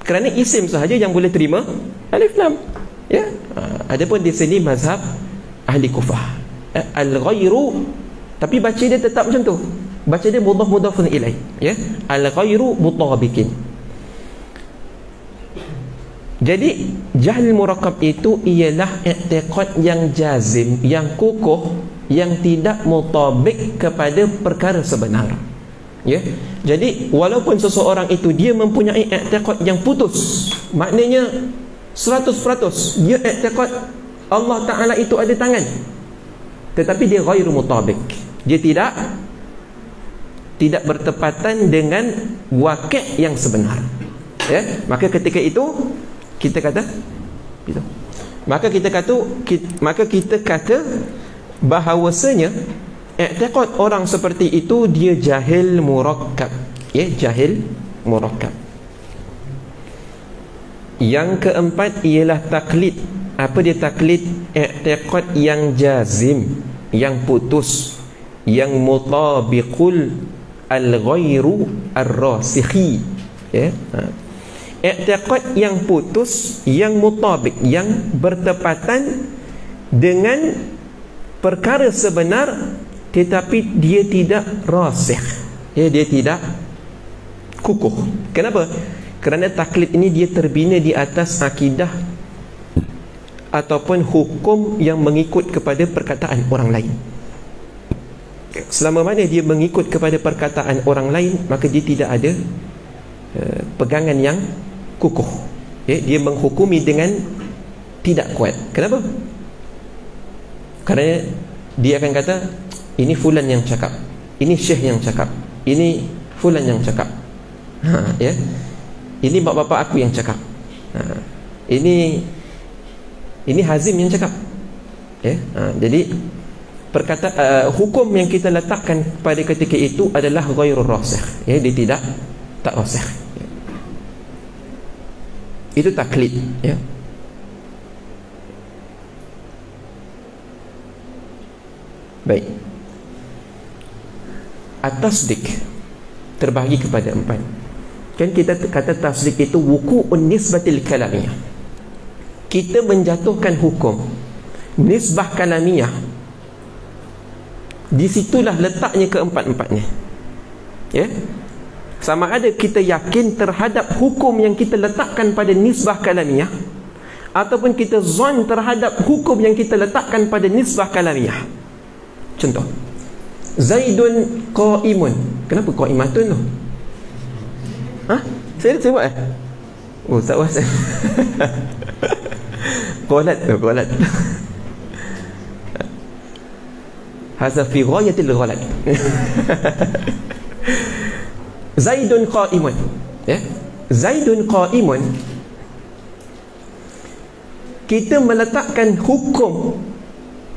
Kerana isim sahaja yang boleh terima alif lam. Ya. Adapun di sini mazhab ahli Kufah. Al-ghairu tapi baca dia tetap macam tu. Baca dia mudhaf mudhafun ilaih. Ya. Al-ghairu mutabiqin. Jadi jahl murakkab itu ialah i'tiqad yang jazim, yang kukuh, yang tidak mutabik kepada perkara sebenar. Ya. Jadi walaupun seseorang itu dia mempunyai i'tiqad yang putus, maknanya 100% dia i'tiqad Allah Ta'ala itu ada tangan, tetapi dia ghairu mutabik, dia tidak bertepatan dengan waqi' yang sebenar. Ya. Maka ketika itu kita kata gitu. Maka kita kata bahawasanya i'tiqad orang seperti itu dia jahil murakkab. Ya, jahil murakkab. Yang keempat ialah taklid. Apa dia taklid? I'tiqad yang jazim, yang putus, yang mutabiqul al-ghairu ar-rasikhi. Ya. I'tiqad yang putus, yang mutabik, yang bertepatan dengan perkara sebenar, tetapi dia tidak rasikh. Ya, dia tidak kukuh. Kenapa? Kerana taklid ini dia terbina di atas akidah ataupun hukum yang mengikut kepada perkataan orang lain. Selama mana dia mengikut kepada perkataan orang lain, maka dia tidak ada pegangan yang kukuh. Ya, dia menghukumi dengan tidak kuat. Kenapa? Kerana dia akan kata ini fulan yang cakap, ini syekh yang cakap, ini fulan yang cakap. Ya. Ini bapak-bapak aku yang cakap. Ini Hazim yang cakap. Ya. Jadi hukum yang kita letakkan pada ketika itu adalah ghairur rasikh. Ya, dia tak rasikh. Ya. Itu taklid. Ya. Baik. At-tasdik terbahagi kepada 4. Kan kita kata tasdik itu wuqu'un nisbatil kalamiyah. Kita menjatuhkan hukum nisbah kalamiyah. Di situlah letaknya keempat-empatnya. Ya. Sama ada kita yakin terhadap hukum yang kita letakkan pada nisbah kalamiyah, ataupun kita zon terhadap hukum yang kita letakkan pada nisbah kalamiyah. Contoh, Zaidun qa'imun. Kenapa qa'imatun tu? Saya buat Oh, tak puas. Ghalat. Hadza fi ghayatil ghalat. Zaidun qa'imun. Ya. Zaidun qa'imun. Kita meletakkan hukum.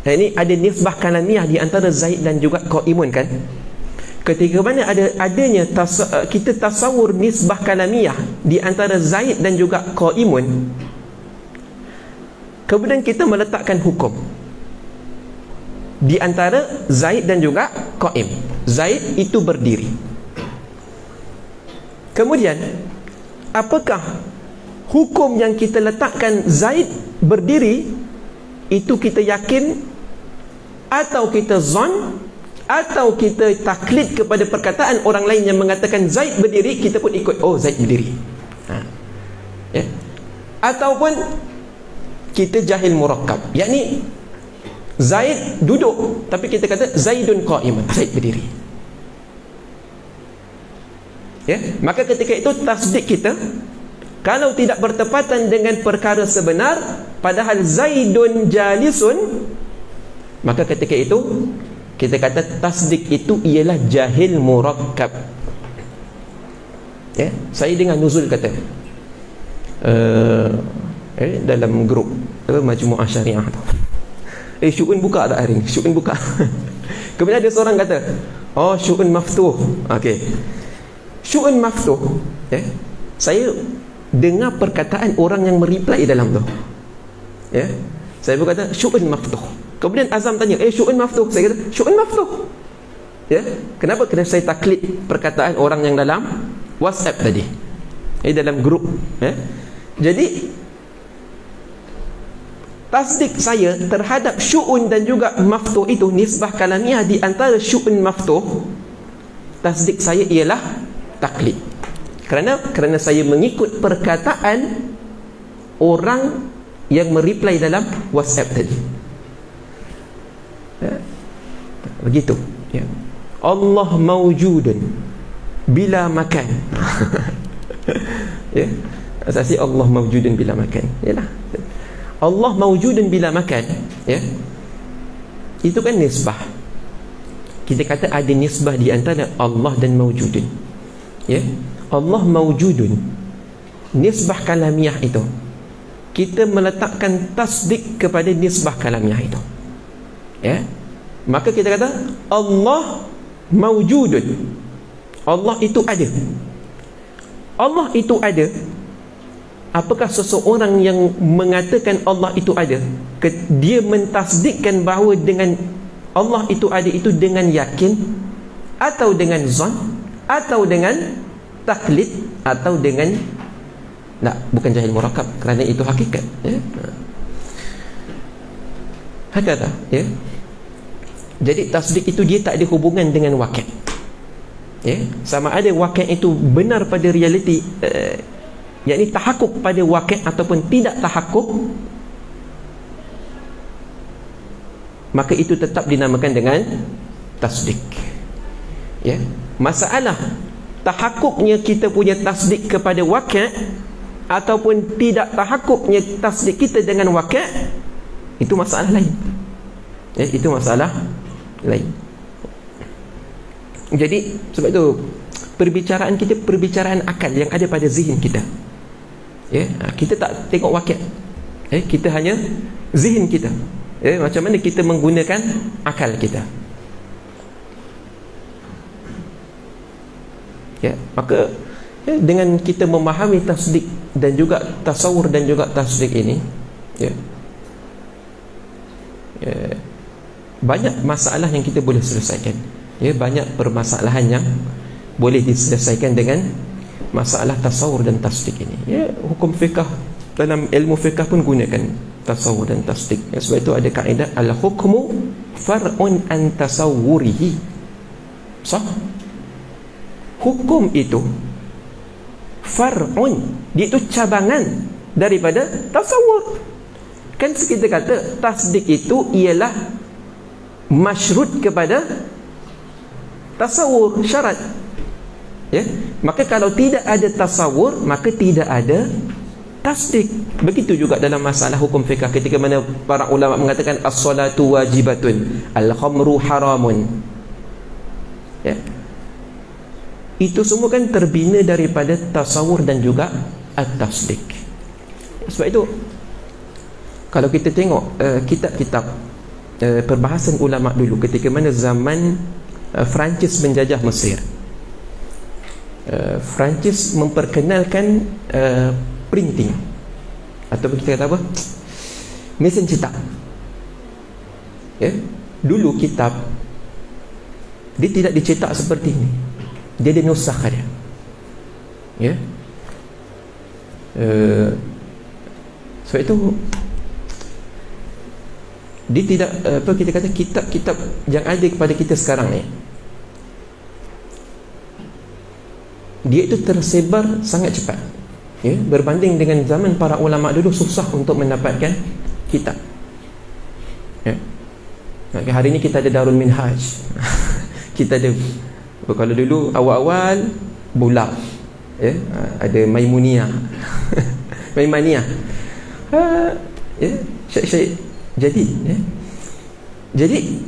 Ini ada nisbah kalamiah di antara Zaid dan juga qa'imun kan? Ketika mana adanya kita tasawur nisbah kalamiah di antara Zaid dan juga qa'imun, kemudian kita meletakkan hukum di antara Zaid dan juga qa'im. Zaid itu berdiri. Kemudian apakah hukum yang kita letakkan Zaid berdiri itu kita yakin, atau kita zon, atau kita taklid kepada perkataan orang lain yang mengatakan Zaid berdiri, kita pun ikut, oh Zaid berdiri. Ya. Ataupun kita jahil murakkab, yakni Zaid duduk tapi kita kata Zaidun qa'iman, Zaid berdiri. Ya, maka ketika itu tasdik kita kalau tidak bertepatan dengan perkara sebenar, padahal Zaidun jalisun, maka ketika itu kita kata tasdik itu ialah jahil murakkab. Ya, saya dengar Nuzul kata dalam grup Majmu'ah Syariah tu, Syu'un buka tak hari ni? Syu'un buka. Kemudian ada seorang kata, oh Syu'un maftuh. Okey, Syu'un maftuh. Saya dengar perkataan orang yang mereply dalam tu. Saya berkata Syu'un maftuh. Kemudian Azam tanya, Syu'un maftuh. Saya kata Syu'un maftuh. Kenapa? Kerana saya taklid perkataan orang yang dalam WhatsApp tadi, dalam grup. Jadi tasdik saya terhadap syu'un dan juga maftuh itu, nisbah kalamiah di antara syu'un maftuh, tasdik saya ialah taklid. Kerana saya mengikut perkataan orang yang mereply dalam WhatsApp tadi. Begitu. Allah mawjudun bila makan. Asasi Allah mawjudun bila makan. Yalah. Allah mawjudun bila makan, itu kan nisbah. Kita kata ada nisbah di antara Allah dan mawjudun. Allah mawjudun, nisbah kalamiah itu, kita meletakkan tasdik kepada nisbah kalamiah itu. Maka kita kata Allah mawjudun, Allah itu ada. Allah itu ada. Apakah seseorang yang mengatakan Allah itu ada, dia mentasdikkan bahawa dengan Allah itu ada itu dengan yakin, atau dengan zon, atau dengan taklid, atau dengan bukan jahil murakkab, kerana itu hakikat. Hakata. Jadi tasdik itu dia tak ada hubungan dengan waqi'. Sama ada waqi' itu benar pada realiti, yakni tahakkuk pada waqi' ataupun tidak tahakkuk, maka itu tetap dinamakan dengan tasdik. Masalah tahakkuknya kita punya tasdik kepada waqi' ataupun tidak tahakkuknya tasdik kita dengan waqi', itu masalah lain. Itu masalah lain. Jadi sebab itu perbicaraan kita perbicaraan akal yang ada pada zihin kita. Kita tak tengok waqi', kita hanya zihin kita. Macam mana kita menggunakan akal kita. Maka dengan kita memahami tasdik dan juga tasawur dan juga tasdik ini, banyak masalah yang kita boleh selesaikan. Banyak permasalahan yang boleh diselesaikan dengan masalah tasawur dan tasdik ini. Hukum fiqah, dalam ilmu fiqah pun gunakan tasawur dan tasdik. Sebab itu ada kaedah al-hukmu far'un an tasawwurihi. Sah? Hukum itu far'un, dia itu cabangan daripada tasawur. Kan kita kata tasdik itu ialah masyrut kepada tasawur, syarat. Maka kalau tidak ada tasawur, maka tidak ada tasdik. Begitu juga dalam masalah hukum fiqh, ketika mana para ulama mengatakan as-salatu wajibatun, al-khamru haramun, ya, itu semua kan terbina daripada tasawur dan juga at-tasdik. Sebab itu kalau kita tengok kitab-kitab perbahasan ulama dulu, ketika mana zaman Perancis menjajah Mesir, Perancis memperkenalkan printing, atau kita kata apa, mesin cetak, ya. Dulu kitab dia tidak dicetak seperti ini, dia dinusakh dia, ya. Sebab itu dia tidak, apa kita kata, kitab-kitab yang ada kepada kita sekarang ni, dia itu tersebar sangat cepat, ya, berbanding dengan zaman para ulama dulu susah untuk mendapatkan kitab, ya. Hari ini kita ada Darul Minhaj kita ada, kalau dulu awal-awal Bulaq, ya, ada Maimuniyah Maimaniyah, ya, Syekh jadi, ya. Jadi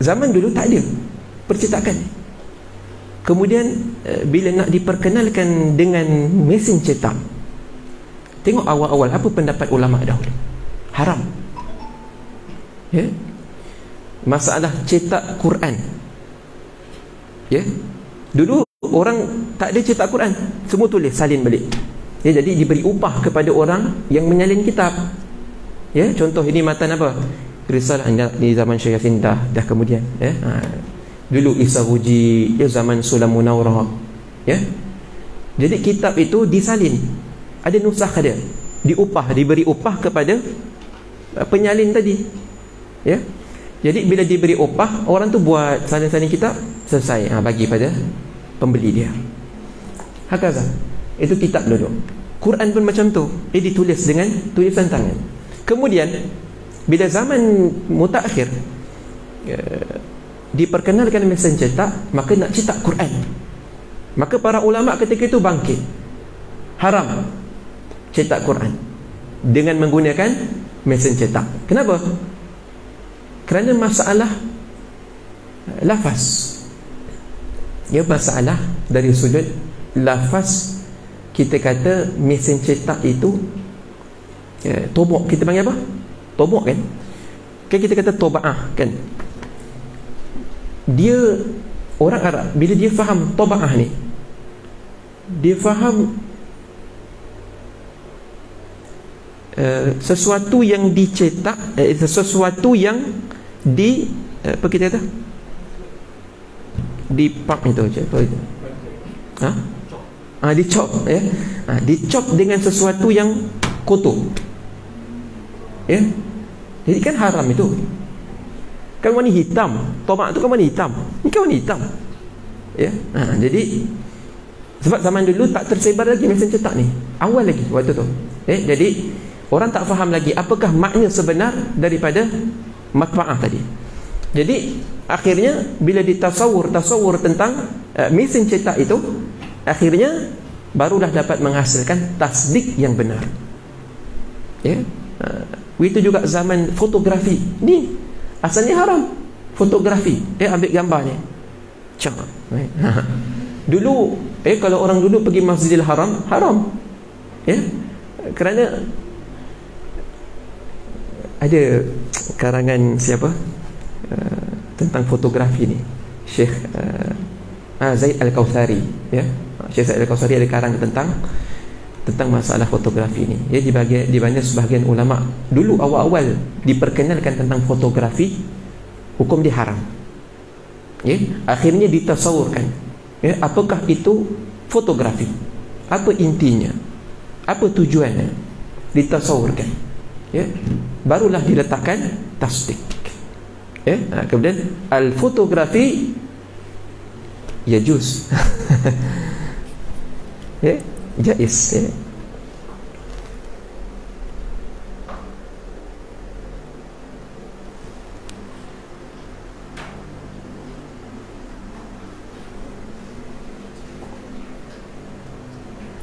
zaman dulu tak ada percetakan. Kemudian bila nak diperkenalkan dengan mesin cetak, tengok awal-awal apa pendapat ulama dahulu. Haram, ya. Masalah cetak Quran, ya. Dulu orang tak ada cetak Quran, semua tulis salin balik, ya. Jadi diberi upah kepada orang yang menyalin kitab, ya. Contoh ini matan apa? Risalah di zaman Syekh Yasin dah kemudian, ya. Dulu Isa Huji, ya, zaman Sulam Munawwarah, ya. Jadi kitab itu disalin, ada nusakh dia, diupah, diberi upah kepada penyalin tadi, ya. Jadi bila diberi upah, orang tu buat salin-salin kitab, selesai, bagi pada pembeli dia. Hakaza. Itu kitab dulu. Quran pun macam tu, ditulis dengan tulisan tangan. Kemudian bila zaman mutakhir, diperkenalkan mesin cetak, maka nak cetak Quran, maka para ulama ketika itu bangkit, haram cetak Quran dengan menggunakan mesin cetak. Kenapa? Kerana masalah lafaz, ya, masalah dari sudut lafaz. Kita kata mesin cetak itu, ya, tobok, kita panggil apa? Tobok, kan? Kan kita kata toba'ah, kan? Dia orang Arab, bila dia faham toba'ah ni, dia faham sesuatu yang dicetak, sesuatu yang di, apa kita kata, dipak itu apa itu? Dicop, ya. Dicop dengan sesuatu yang kotor, ya. Jadi kan haram itu. Kan warna hitam, tomak tu kan warna hitam, ni kan warna hitam, ya. Jadi sebab zaman dulu tak tersebar lagi mesin cetak ni, awal lagi waktu tu, jadi orang tak faham lagi apakah makna sebenar daripada matba'ah tadi. Jadi akhirnya bila ditasawur tentang mesin cetak itu, akhirnya barulah dapat menghasilkan tasdik yang benar, ya. Itu juga zaman fotografi ni, asalnya haram fotografi, ambil gambar ni, dulu, kalau orang dulu pergi Masjidil Haram, haram, ya. Kerana ada karangan siapa tentang fotografi ni, Syekh Zaid Al-Kautsari, ya. Syekh Zaid Al-Kautsari ada karang tentang masalah fotografi ni, ya. Di mana sebahagian ulama dulu awal-awal diperkenalkan tentang fotografi, hukum dia haram, ya. Akhirnya ditasawurkan, ya, apakah itu fotografi, apa intinya, apa tujuannya, ditasawurkan, ya. Barulah diletakkan tasdik, ya. Kemudian al-fotografi yajuz ya, jaiz, ya.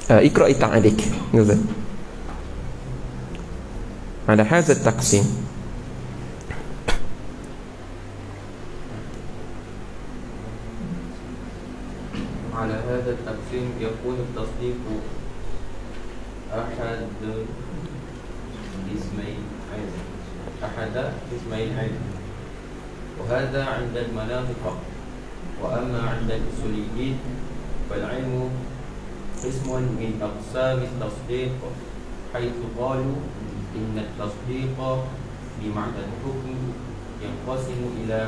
Iqra'i ta'alik, Nuzul. على هذا التقسيم. على هذا التقسيم يكون التصديق أحد اسمي العلم، وهذا عند المناطق. وأما عند الأصوليين فالعلم قسم من أقسام التصديق، حيث قالوا إن التصديق بمعنى الحكم ينقسم إلى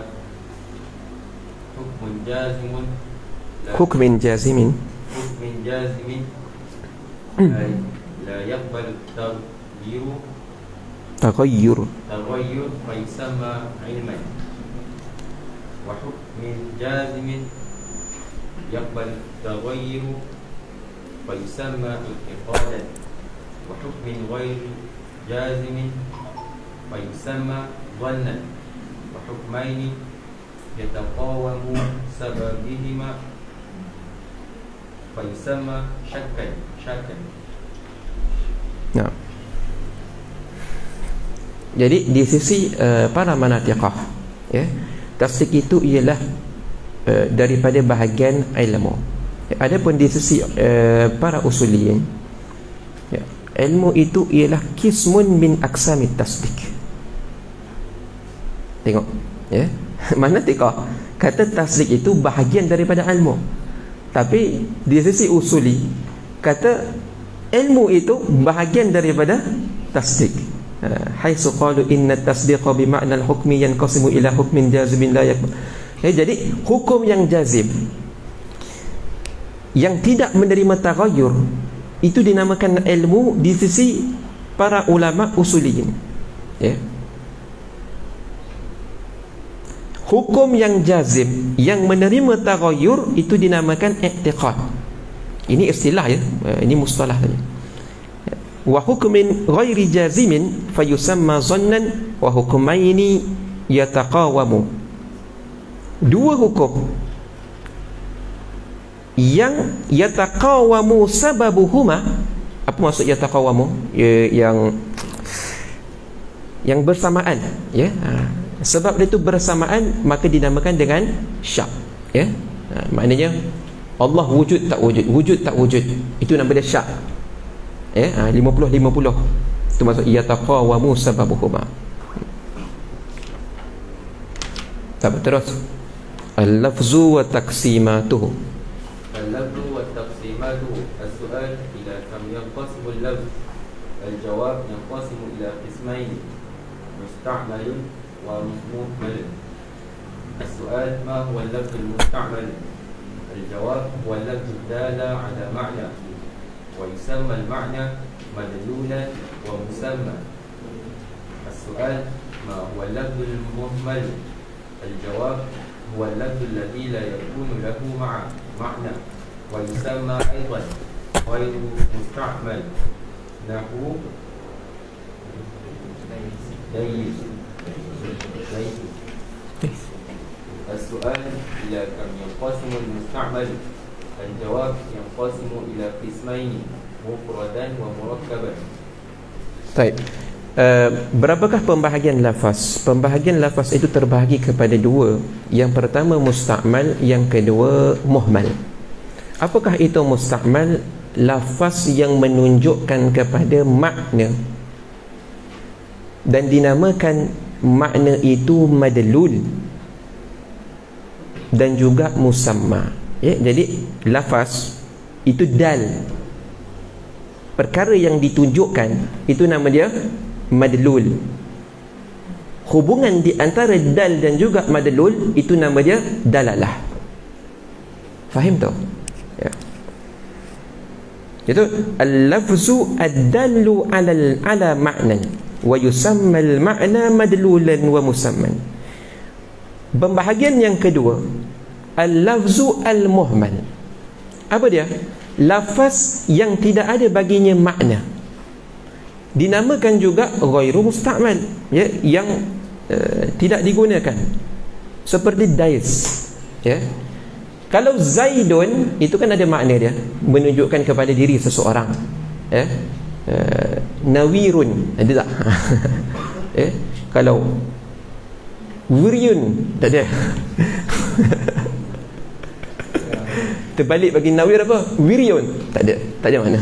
حكم جازم لا يقبل تغير فيسمى علما، وحكم جازم يقبل تغير فيسمى اعتقادا، وحكم غير جازم فيسمى ظنا، وحكمين يتقاوم سببهما فيسمى شكا. Nah. Jadi di sisi para manatiqah, ya, tasdik itu ialah daripada bahagian ilmu. Adapun di sisi para usuliyin, ya, ilmu itu ialah qismun min aqsamit tasdik. Tengok, ya, manatiqah kata tasdik itu bahagian daripada ilmu, tapi di sisi usuli kata ilmu itu bahagian daripada tasdik. Haitsu qalu inna at-tasdiqa bi ma'na al-hukmi yanqasimu ila hukmin jazimin la yakbar. Jadi hukum yang jazim, yang tidak menerima taghayyur, itu dinamakan ilmu di sisi para ulama usuliyin, ya. Hukum yang jazim yang menerima taghayyur itu dinamakan i'tiqad. Ini istilah, ya, ini mustalah saja. Wa hukmin ghairi jazimin fayusamma zannan wa hukmaini yataqawamu. Dua hukum yang yataqawamu sababuhuma. Apa maksud yataqawamu? Yang bersamaan, ya. Sebab dia itu bersamaan, maka dinamakan dengan syak, ya. Maknanya Allah wujud tak wujud, wujud tak wujud, itu nama dia syak, ya. 50-50 itu maksud yataqawamu sababuhuma. Terus al-lafzu wa taqsimatuhu. Al-lafzu wa taqsimatuhu. As-su'al ila kam yanqasimu al-lafz. Al-jawab yanqasimu ila qismayn, musta'malun wa muhmal. As-su'al ma huwa al-lafz al-musta'mal? Al-jawab huwa al-lafz ad-dala ala ma'na, wa yusamma al-ma'na madlulan wa musamma. As-su'al ma huwa al-lafz al-muhmal? الجواب هو اللفظ الذي لا يكون له معنى ويسمى أيضا غير مستعمل، نحو ليس. السؤال إلى كم ينقسم المستعمل؟ الجواب ينقسم إلى قسمين، مفردا ومركبا. طيب، berapakah pembahagian lafaz? Pembahagian lafaz itu terbahagi kepada dua. Yang pertama musta'mal, yang kedua muhmal. Apakah itu musta'mal? Lafaz yang menunjukkan kepada makna dan dinamakan makna itu madlul dan juga musamma, ya. Jadi lafaz itu dal, perkara yang ditunjukkan itu nama dia madlul. Hubungan di antara dal dan juga madlul itu nama dia dalalah. Faham tak? Ya. Itu al-lafzu ad-dallu ala ma'nan wa yusamma al-ma'na madlulan wa musamman. Pembahagian yang kedua, al-lafzu al-muhmal. Apa dia? Lafaz yang tidak ada baginya makna, dinamakan juga ghairu musta'mal, ya, yang tidak digunakan, seperti dais, ya. Kalau Zaidun itu kan ada makna dia, menunjukkan kepada diri seseorang, ya. nawirun, ada tak? Kalau wiryun, tak ada. Terbalik bagi nawir apa? Wiryun, tak ada makna.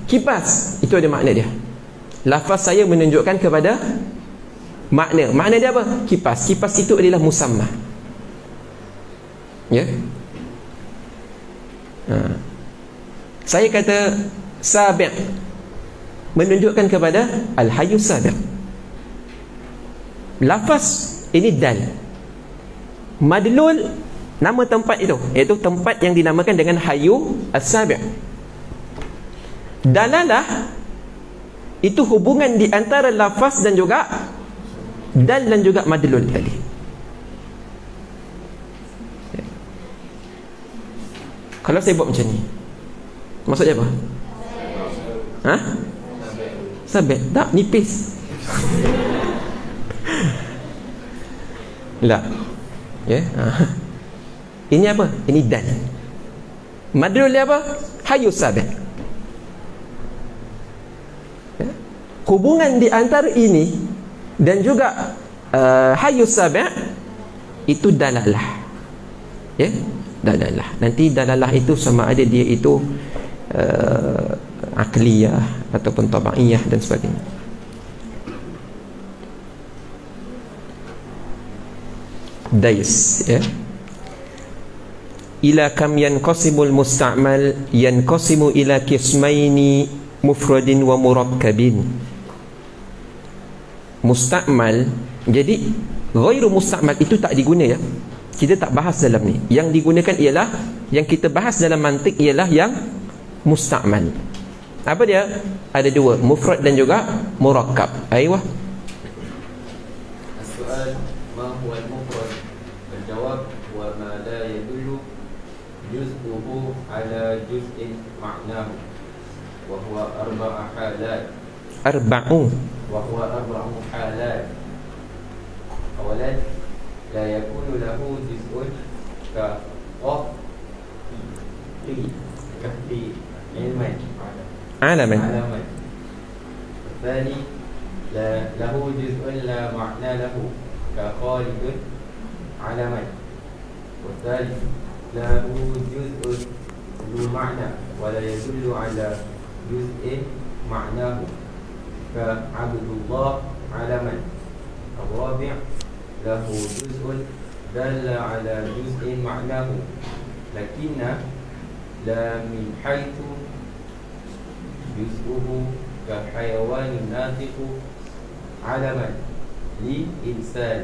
Kipas, itu ada makna dia. Lafaz saya menunjukkan kepada makna dia apa? Kipas itu adalah musammah. Ya. Saya kata sabi' menunjukkan kepada al-hayy sabi'. Lafaz ini dal. Madlul nama tempat itu, iaitu tempat yang dinamakan dengan hayyu as-sabi'. Dalalah itu hubungan di antara lafaz dan juga dal dan juga madlul tadi. Kalau saya buat macam ni, maksudnya apa? Sabit? Tak, nipis. Lah. Ya. Ini apa? Ini dal. Madlul dia apa? Hayyu sabit. Ya. Hubungan di antara ini dan juga hayyu sabit itu dalalah. Ya. Dalalah. Nanti dalalah itu sama ada dia itu akliyah ataupun tabaiyah dan sebagainya. Dais, ya. Ila kam yanqasimul musta'mal, yanqasimu ila qismaini mufradin wa murakkabin. Musta'mal, jadi ghairu musta'mal itu tak diguna, ya. Kita tak bahas dalam ni. Yang digunakan ialah, yang kita bahas dalam mantik ialah yang musta'mal. Apa dia? Ada dua, mufrad dan juga murakkab. Aiyah. Soal, ma huwa al-mufrad? Al-jawab huwa ma la yadullu juz'uhu ala juz'in ma'nahu wa huwa arba'a halat. Wa huwa arba'u halat. Awalan, la yakunu lahu juz'un ka kahli ilman alaman. الثاني له جزء لا معنى له كخالد علما. والثالث له جزء ذو معنى ولا يدل على جزء معناه كعبد الله علما. الرابع له جزء دل على جزء معناه لكن لا من حيث جزءه كحيوان ناطق علما لإنسان.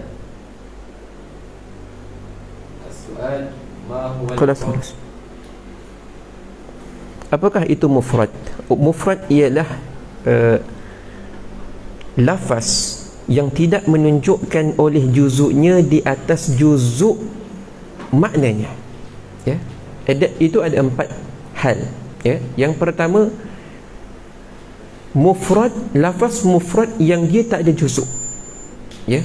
السؤال ما هو المفرد؟ Apakah itu mufrad? Mufrad ialah lafaz yang tidak menunjukkan oleh juzuknya di atas juzuk maknanya. Ya. Itu ada 4 hal. Ya. Yang pertama, mufrad, lafaz mufrad yang dia tak ada juzuk. Ya.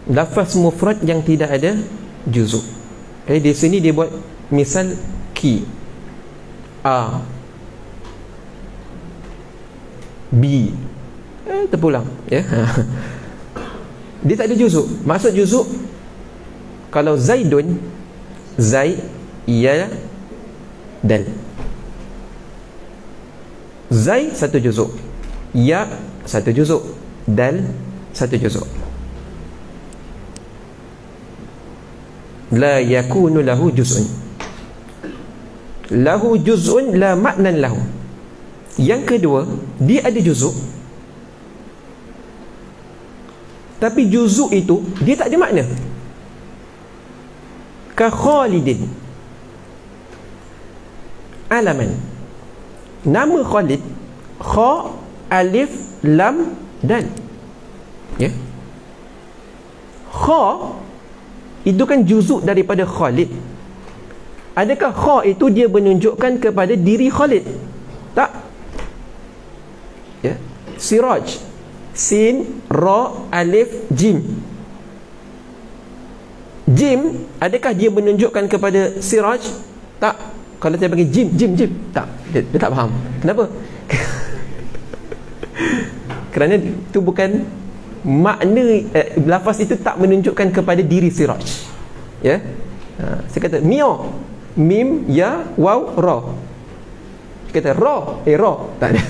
Lafaz mufrad yang tidak ada juzuk. Di sini dia buat misal ki, a, b, terpulang, ya. Dia tak ada juzuk. Maksud juzuk, kalau Zaidun, Zaid, ya, dal. Zaid satu juzuk, ya satu juzuk, dal satu juzuk. La yakunu lahu juz'un. Lahu juz'un la maknan lahu. Yang kedua, dia ada juzuk, tapi juzuk itu dia tak ada makna. Ka Khalidin alaman. Nama Khalid, kha, alif, lam, dal. Ya. Kha itu kan juzuk daripada Khalid. Adakah kha itu dia menunjukkan kepada diri Khalid? Tak. Ya. Siraj, sin, ra, alif, jim. Jim, adakah dia menunjukkan kepada Siraj? Tak. Kalau saya panggil jim, tak, dia tak faham. Kenapa? Kerana itu bukan makna, lafaz itu tak menunjukkan kepada diri siraj. Ya. Saya kata mio, mim, ya, waw, ra. Saya kata ra, ra, tak ada.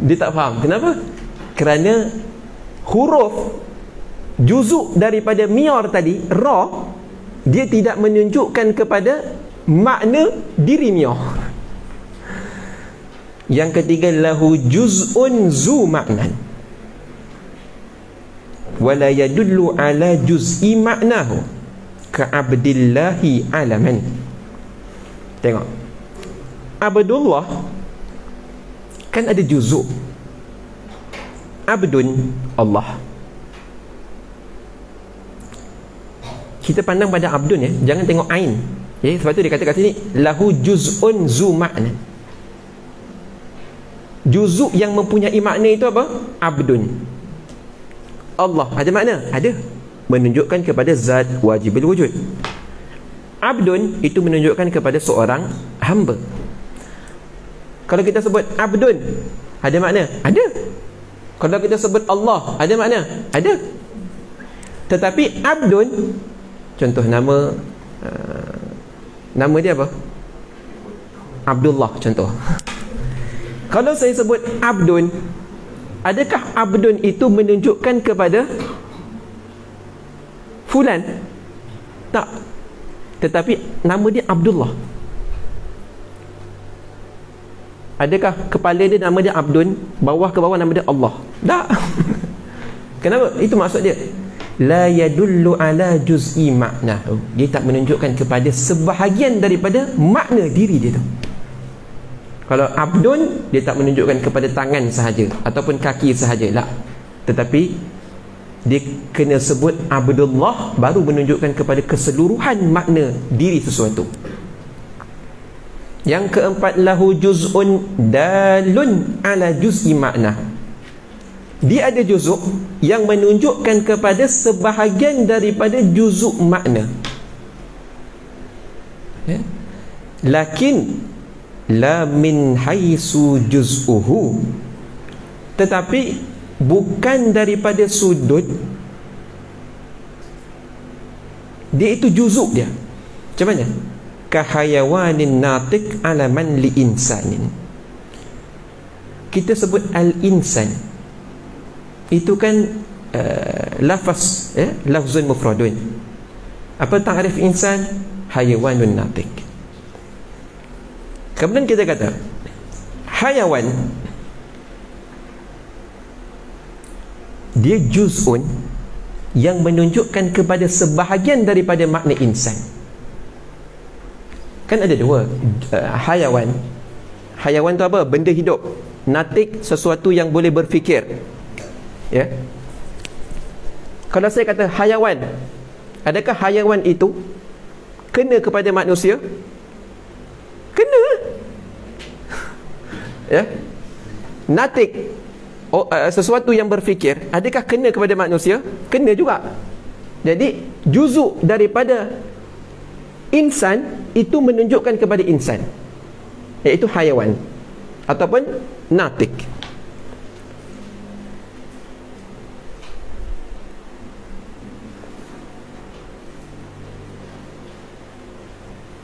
Dia tak faham. Kenapa? Kerana huruf juzuk daripada mior tadi, ra, dia tidak menunjukkan kepada makna diri mior. Yang ketiga, lahu juz'un zu ma'nan wala yadullu ala juz'i ma'nahu ka'abdillahi alaman. Tengok, Abdullah kan ada juzuk. Abdun, Allah. Kita pandang pada abdun, ya, jangan tengok ain, ya. Sebab tu dia kata kat sini lahu juz'un zu ma'nan. Juzuk yang mempunyai makna itu apa? Abdun. Allah ada makna? Ada. Menunjukkan kepada zat wajibul wujud. Abdun itu menunjukkan kepada seorang hamba. Kalau kita sebut abdun, ada makna? Ada. Kalau kita sebut Allah, ada makna? Ada. Tetapi abdun, contoh nama dia apa? Abdullah contoh. Kalau saya sebut abdun, adakah abdun itu menunjukkan kepada fulan? Tak. Tetapi nama dia Abdullah. Adakah kepala dia nama dia Abdun, bawah ke bawah nama dia Allah? Tak. Kenapa? Itu maksud dia. La yadullu ala juz'i ma'nahu. Dia tak menunjukkan kepada sebahagian daripada makna diri dia tu. Kalau abdun, dia tak menunjukkan kepada tangan sahaja ataupun kaki sahaja, tak. Tetapi dia kena sebut Abdullah, baru menunjukkan kepada keseluruhan makna diri sesuatu. Yang keempat, lahu juz'un dalun ala juz'i makna. Dia ada juzuk yang menunjukkan kepada sebahagian daripada juzuk makna, ya? Lakin la min haisu juz'uhu, tetapi bukan daripada sudut dia itu juzuk dia. Macam mana? Kahayawanin natik alaman li insanin. Kita sebut al-insan, itu kan lafaz, ya? Lafzun mufradun. Apa ta'rif insan? Hayawanun natik. Kemudian kita kata hayawan, dia juz'un yang menunjukkan kepada sebahagian daripada makna insan. Kan ada dua, hayawan. Hayawan tu apa? Benda hidup. Natik, sesuatu yang boleh berfikir, ya. Kalau saya kata hayawan, adakah hayawan itu kena kepada manusia? Kena. Ya. Natik, sesuatu yang berfikir, adakah kena kepada manusia? Kena juga. Jadi juzuk daripada insan itu menunjukkan kepada insan, iaitu hayawan ataupun natik.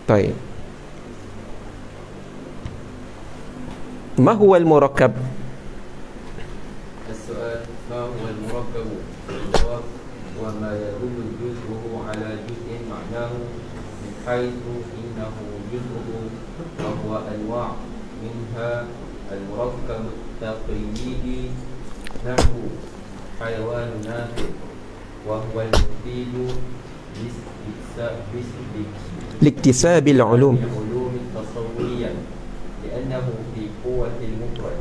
Baik. Ma huwa al-murakkab? السؤال ما هو المركب؟ الجواب هو ما يدل جزءه على جزء معناه من حيث إنه جزءه، وهو أنواع منها المركب التقليدي نحو حيوان ناطق، وهو المفيد لاكتساب العلوم التصورية لأنه في قوة المفرد.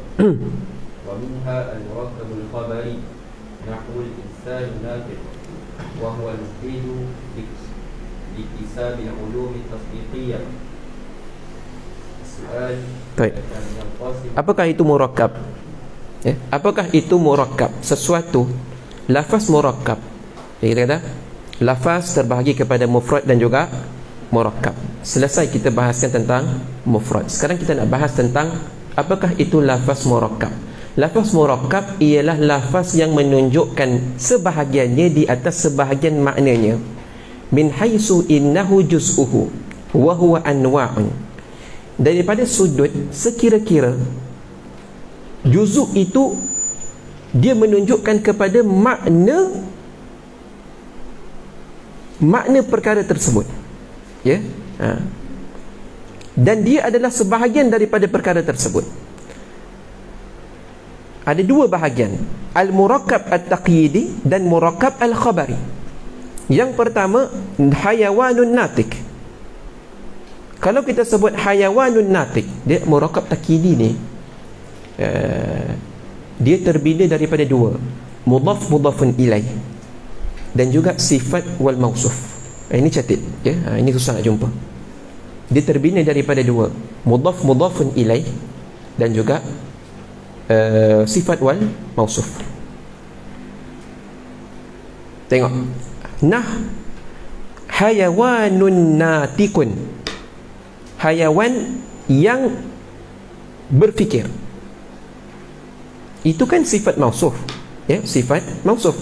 ومنها المركب الخبري نحو الإنسان ناطق، وهو المفيد لاكتساب العلوم التصديقية. السؤال: طيب، apakah itu murakkab? Ya, apakah itu murakkab? Sesuatu lafaz murakkab. Jadi kita kata lafaz terbahagi kepada mufrad dan juga murakkab. Selesai kita bahaskan tentang mufrad. Sekarang kita nak bahas tentang apakah itu lafaz murakkab. Lafaz murakkab ialah lafaz yang menunjukkan sebahagiannya di atas sebahagian maknanya. Min haitsu innahu juz'uhu wa huwa anwa'un. Daripada sudut sekira-kira juzuk itu dia menunjukkan kepada makna perkara tersebut, ya. Dan dia adalah sebahagian daripada perkara tersebut. Ada dua bahagian, al-murakkab at-taqyidi dan murakkab al-khabari. Yang pertama, hayawanun natik. Kalau kita sebut hayawanun natik, dia murakkab taqyidi ni, dia terbina daripada dua, mudhaf mudhafun ilaih dan juga sifat wal mausuf. Ini catat, ya. Ini susah nak jumpa. Dia terbina daripada dua, mudhaf mudhafun ilaih dan juga sifat wal mausuf. Tengok, nah, hayawanun natikun, hayawan yang berfikir. Itu kan sifat mausuf, ya, sifat mausuf.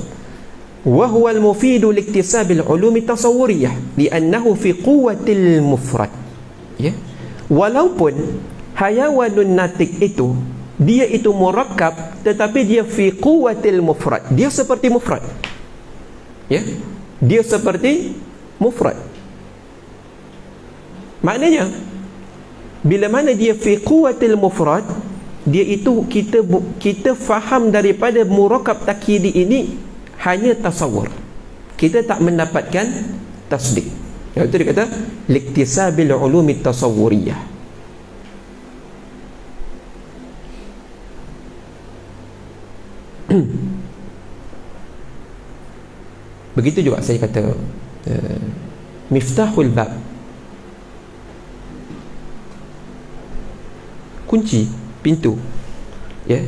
Wa huwa al-mufidu liktisabil ulumi tasawwuriyah li'annahu fi quwwatil mufrad, ya. Walaupun hayawanun natik itu dia itu murakkab, tetapi dia fi quwwatil mufrad, dia seperti mufrad, ya, dia seperti mufrad. Maknanya bila mana dia fi quwwatil mufrad, dia itu kita faham daripada murakkab takyidi ini hanya tasawur, kita tak mendapatkan tasdik. Itu dia kata liktisabil ulumi tasawwuriyah. Begitu juga saya kata miftahul bab, kunci pintu, ya,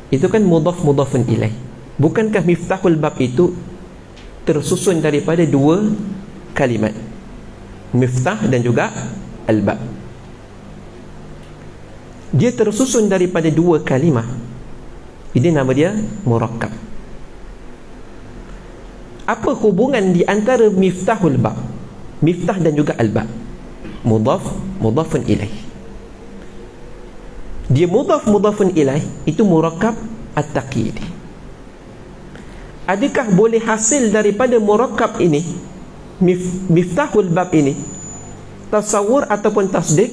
itu kan mudhaf mudhafun ilaih. Bukankah miftahul bab itu tersusun daripada dua kalimat, miftah dan juga al-bab? Dia tersusun daripada dua kalimah. Ini nama dia murakkab. Apa hubungan di antara miftahul bab, miftah dan juga al-bab? Mudhaf mudhafun ilaih. Dia mudhaf mudhafun ilaih, itu murakkab at-taqyidi. Adakah boleh hasil daripada murakkab ini, miftahul bab ini, tasawur ataupun tasdik?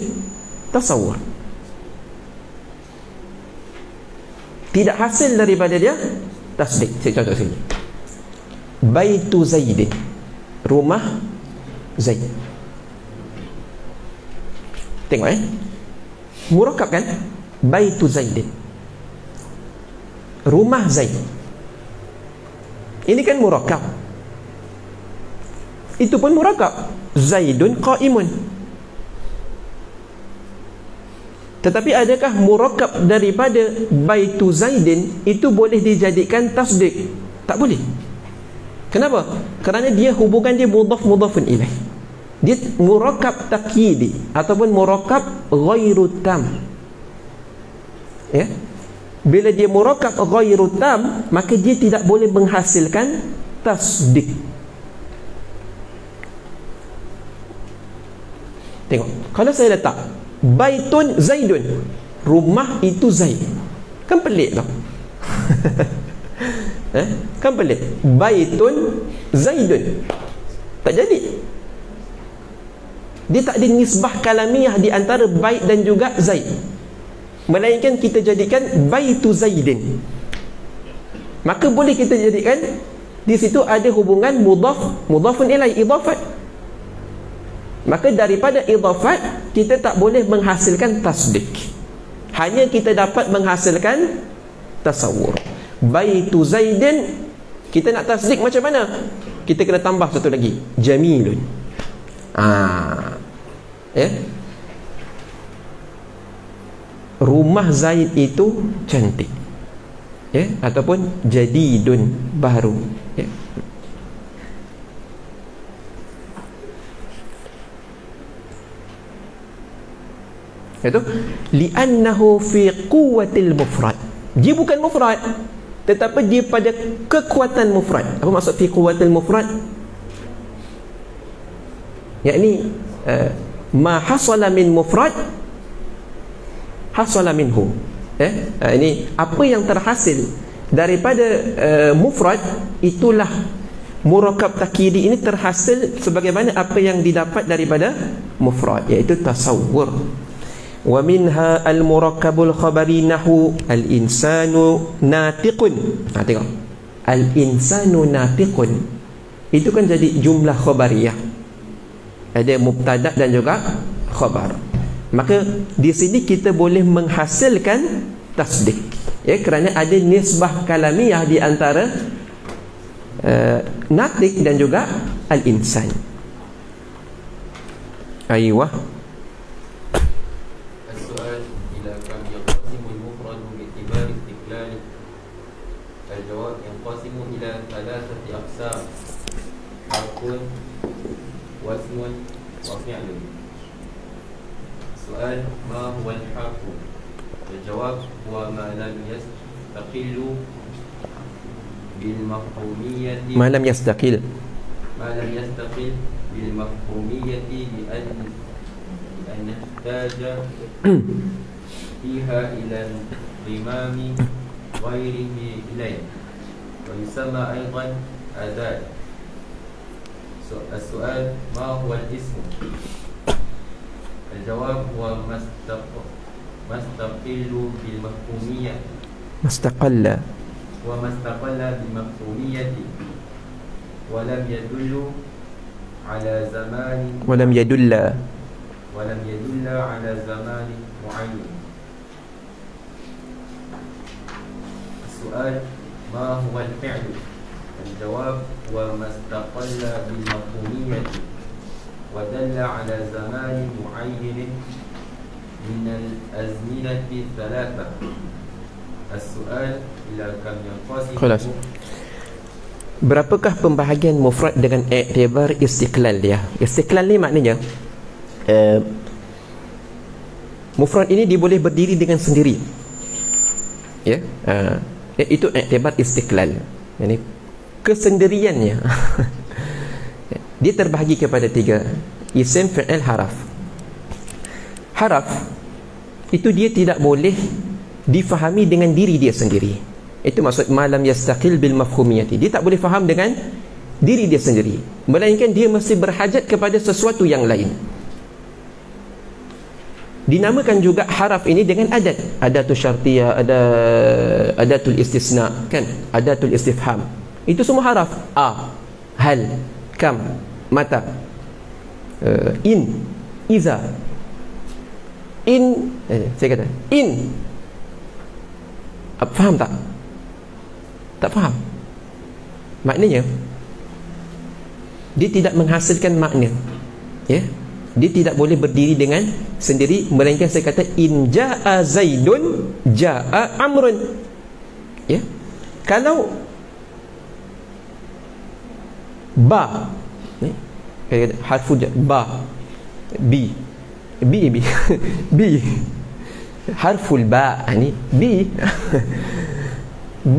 Tasawur. Tidak hasil daripada dia tasdik. Saya contoh sini, Baitu Zaidin, rumah Zaid. Tengok, murakkab kan? Baitu Zaidin, rumah Zaid. Ini kan murakkab. Itu pun murakkab, Zaidun qaimun. Tetapi adakah murakkab daripada Baitu Zaidin itu boleh dijadikan tasdik? Tak boleh. Kenapa? Kerana dia hubungan dia mudhaf mudhafun ilaih. Dia murakkab taqyidi ataupun murakkab ghairu tam, ya. Bila dia murakkab ghairu tam, maka dia tidak boleh menghasilkan tasdik. Tengok, kalau saya letak Baitun Zaidun, rumah itu Zaid, kan pelik tak? Kan pelik. Baitun Zaidun, tak jadi. Dia tak ada nisbah kalamiah di antara bait dan juga Zaid, melainkan kita jadikan Baitu Zaidin. Maka boleh kita jadikan di situ ada hubungan mudhaf mudhafun ilaih, idafat. Maka daripada idafat kita tak boleh menghasilkan tasdik, hanya kita dapat menghasilkan tasawur. Baitu Zaidin, kita nak tasdik macam mana? Kita kena tambah satu lagi, jamilun. Ya, rumah Zaid itu cantik, ya, ataupun jadidun, baru, ya. Itu li'annahu fi quwwatil mufrad. Dia bukan mufrad, tetapi dia pada kekuatan mufrad. Apa maksud fi quwwatil mufrad? Yakni ma hasala min mufrad hasala minhu. Ini apa yang terhasil daripada mufrad, itulah murakab takkidi ini terhasil sebagaimana apa yang didapat daripada mufrad, iaitu tasawwur. Wa minha al-murakkabul khabari nahu al-insanu natiqun. Tengok, al-insanu natiqun itu kan jadi jumlah khabariyah, ada mubtada dan juga khabar. Maka di sini kita boleh menghasilkan tasdik, kerana ada nisbah kalamiyah di antara natiq dan juga al-insan. Aywa. السؤال إلى كم ينقسم المفرد باعتبار استقلاله؟ الجواب ينقسم إلى 3 أقسام: حرف واسم وفعل. السؤال: ما هو الحرف؟ الجواب: هو ما لم يستقل بالمفهومية بالمفهومية بأن يحتاج فيها إلى انضمام غيره إليه، ويسمى أيضا أداة. السؤال: ما هو الاسم؟ الجواب: هو ما استقل بالمفهومية وما استقل بالمفهومية ولم يدل على زمان على زمان معين. السؤال: ما هو الفعل؟ الجواب: هو ما استقل بالمفهومية ودل على زمان معين من الأزمنة الثلاثة. السؤال: إلى كم ينقسم؟ خلاص. Berapakah pembahagian mufrad dengan iktibar istiqlal dia? Istiqlal ni maknanya mufrad ini dia boleh berdiri dengan sendiri, itu iktibar istiqlal, yani kesendiriannya. Dia terbahagi kepada 3: isim, fi'il, haraf. Haraf itu dia tidak boleh difahami dengan diri dia sendiri. Itu maksud malam yastaqil bil mafhumiyati. Dia tak boleh faham dengan diri dia sendiri, melainkan dia mesti berhajat kepada sesuatu yang lain. Dinamakan juga haraf ini dengan adat. Adatul syartiyah, ada adatul istisna, kan? Adatul istifham. Itu semua haraf. Hal, kam, mata, in, iza. Saya kata in. Faham tak? Tak faham. Maknanya dia tidak menghasilkan makna, dia tidak boleh berdiri dengan sendiri, melainkan saya kata in jaa zaidun jaa amrun. Kalau ba, harfu ba, b b harful ba, ni b b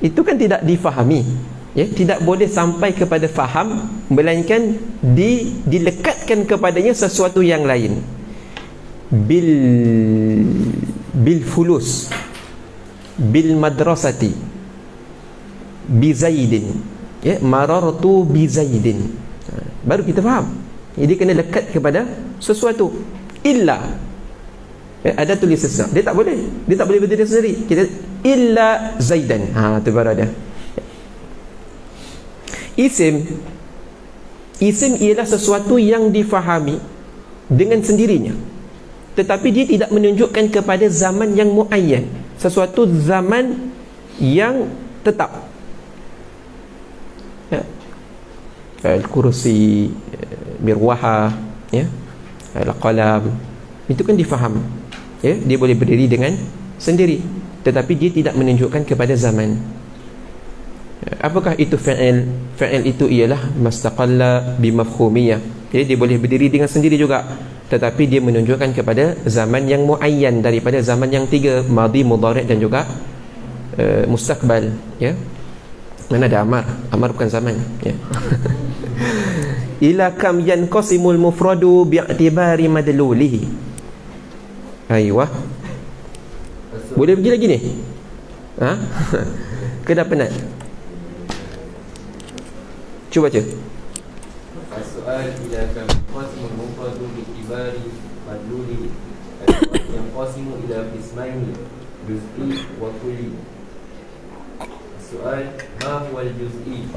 itu kan tidak difahami, tidak boleh sampai kepada faham, melainkan dilekatkan kepadanya sesuatu yang lain. Bil fulus, bil madrasati, bi zaidin, marartu bi zaidin, baru kita faham. Jadi kena lekat kepada sesuatu. Illa, ada tulis istisna, dia tak boleh berdiri sendiri. Kita illa zaidan, tu baru ada. Isim ialah sesuatu yang difahami dengan sendirinya, tetapi dia tidak menunjukkan kepada zaman yang muayyan, sesuatu zaman yang tetap. Al-kursi, mirwaha, al-qalam, itu kan difaham, dia boleh berdiri dengan sendiri, tetapi dia tidak menunjukkan kepada zaman. Apakah itu fa'il? Fa'il itu ialah mastaqalla bimafhumiyah, jadi dia boleh berdiri dengan sendiri juga, tetapi dia menunjukkan kepada zaman yang muayyan daripada zaman yang tiga, madhi, mudhari' dan juga mustaqbal, ya. Mana ada amar? Amar bukan zaman, ya. Ila kam yanqasimul mufradu bi'tibari madlulihi. Aywa. Boleh pergi lagi ni? Ha? Kena penat. Cuba baca. As-su'al ila kam yanqasimul mufradu bi'tibari madlulihi. Yanqasimu ila qismaini, juz'i wa kulli. As-su'al ma huwa al-juz'i?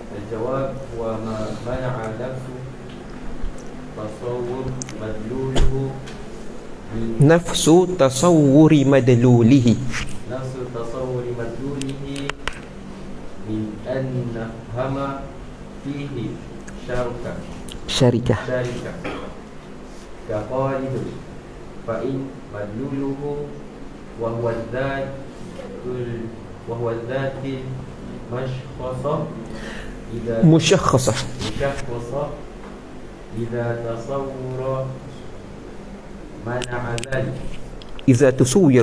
الجواب هو ما منع نفس تصور مدلوله نفس تصور مدلوله نفس تصور مدلوله من أن نفهم فيه شركة كقالب فإن مدلوله وهو الذات مشخصة إذا تصور منع ذلك إذا تصور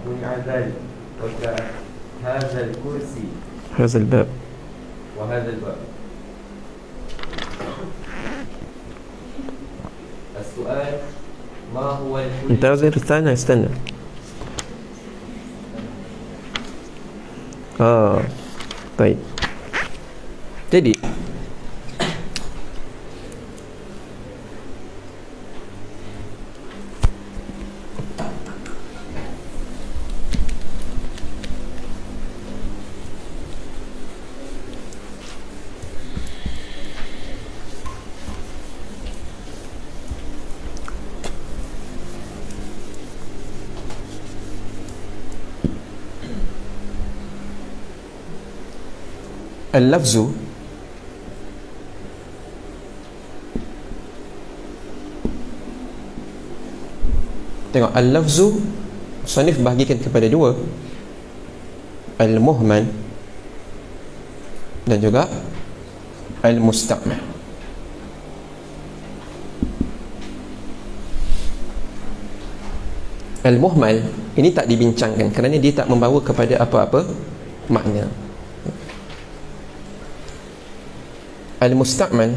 منع ذلك وكهذا الكرسي هذا الباب وهذا الباب. السؤال ما هو الكل؟ انتظر، استنى. Baik. Jadi al-lafzu tengok, al-lafzu musannif bahagikan kepada dua, al-muhmal dan juga al-musta'mal. Al-muhmal ini tak dibincangkan kerana dia tak membawa kepada apa-apa makna. Al-musta'mal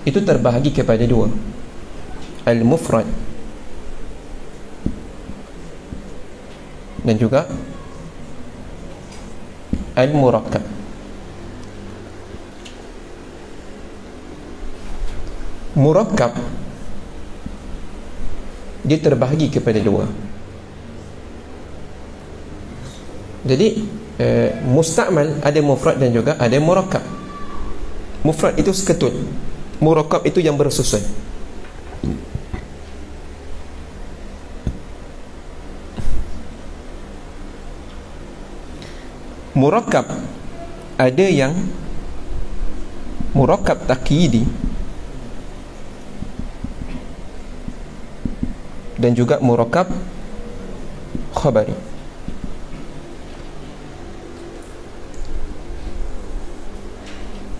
itu terbahagi kepada dua, al-mufrad dan juga al-murakkab. Murakkab dia terbahagi kepada dua. Jadi musta'mal ada mufrad dan juga ada murakkab. Mufrad itu seketut, murakkab itu yang bersusun. Murakkab ada yang murakkab takyidi dan juga murakkab khabari.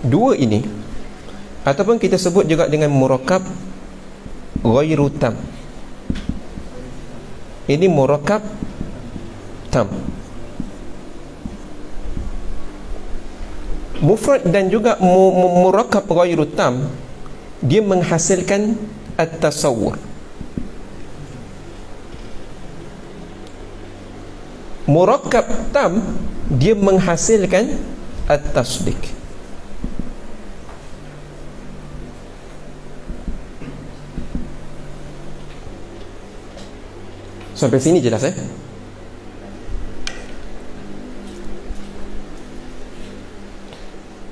Dua ini ataupun kita sebut juga dengan murakkab ghairu tam. Ini murakkab tam. Mufrad dan juga murakkab ghairu tam dia menghasilkan at-tasawwur. Murakkab tam dia menghasilkan at-tasdiq. Sampai sini jelas,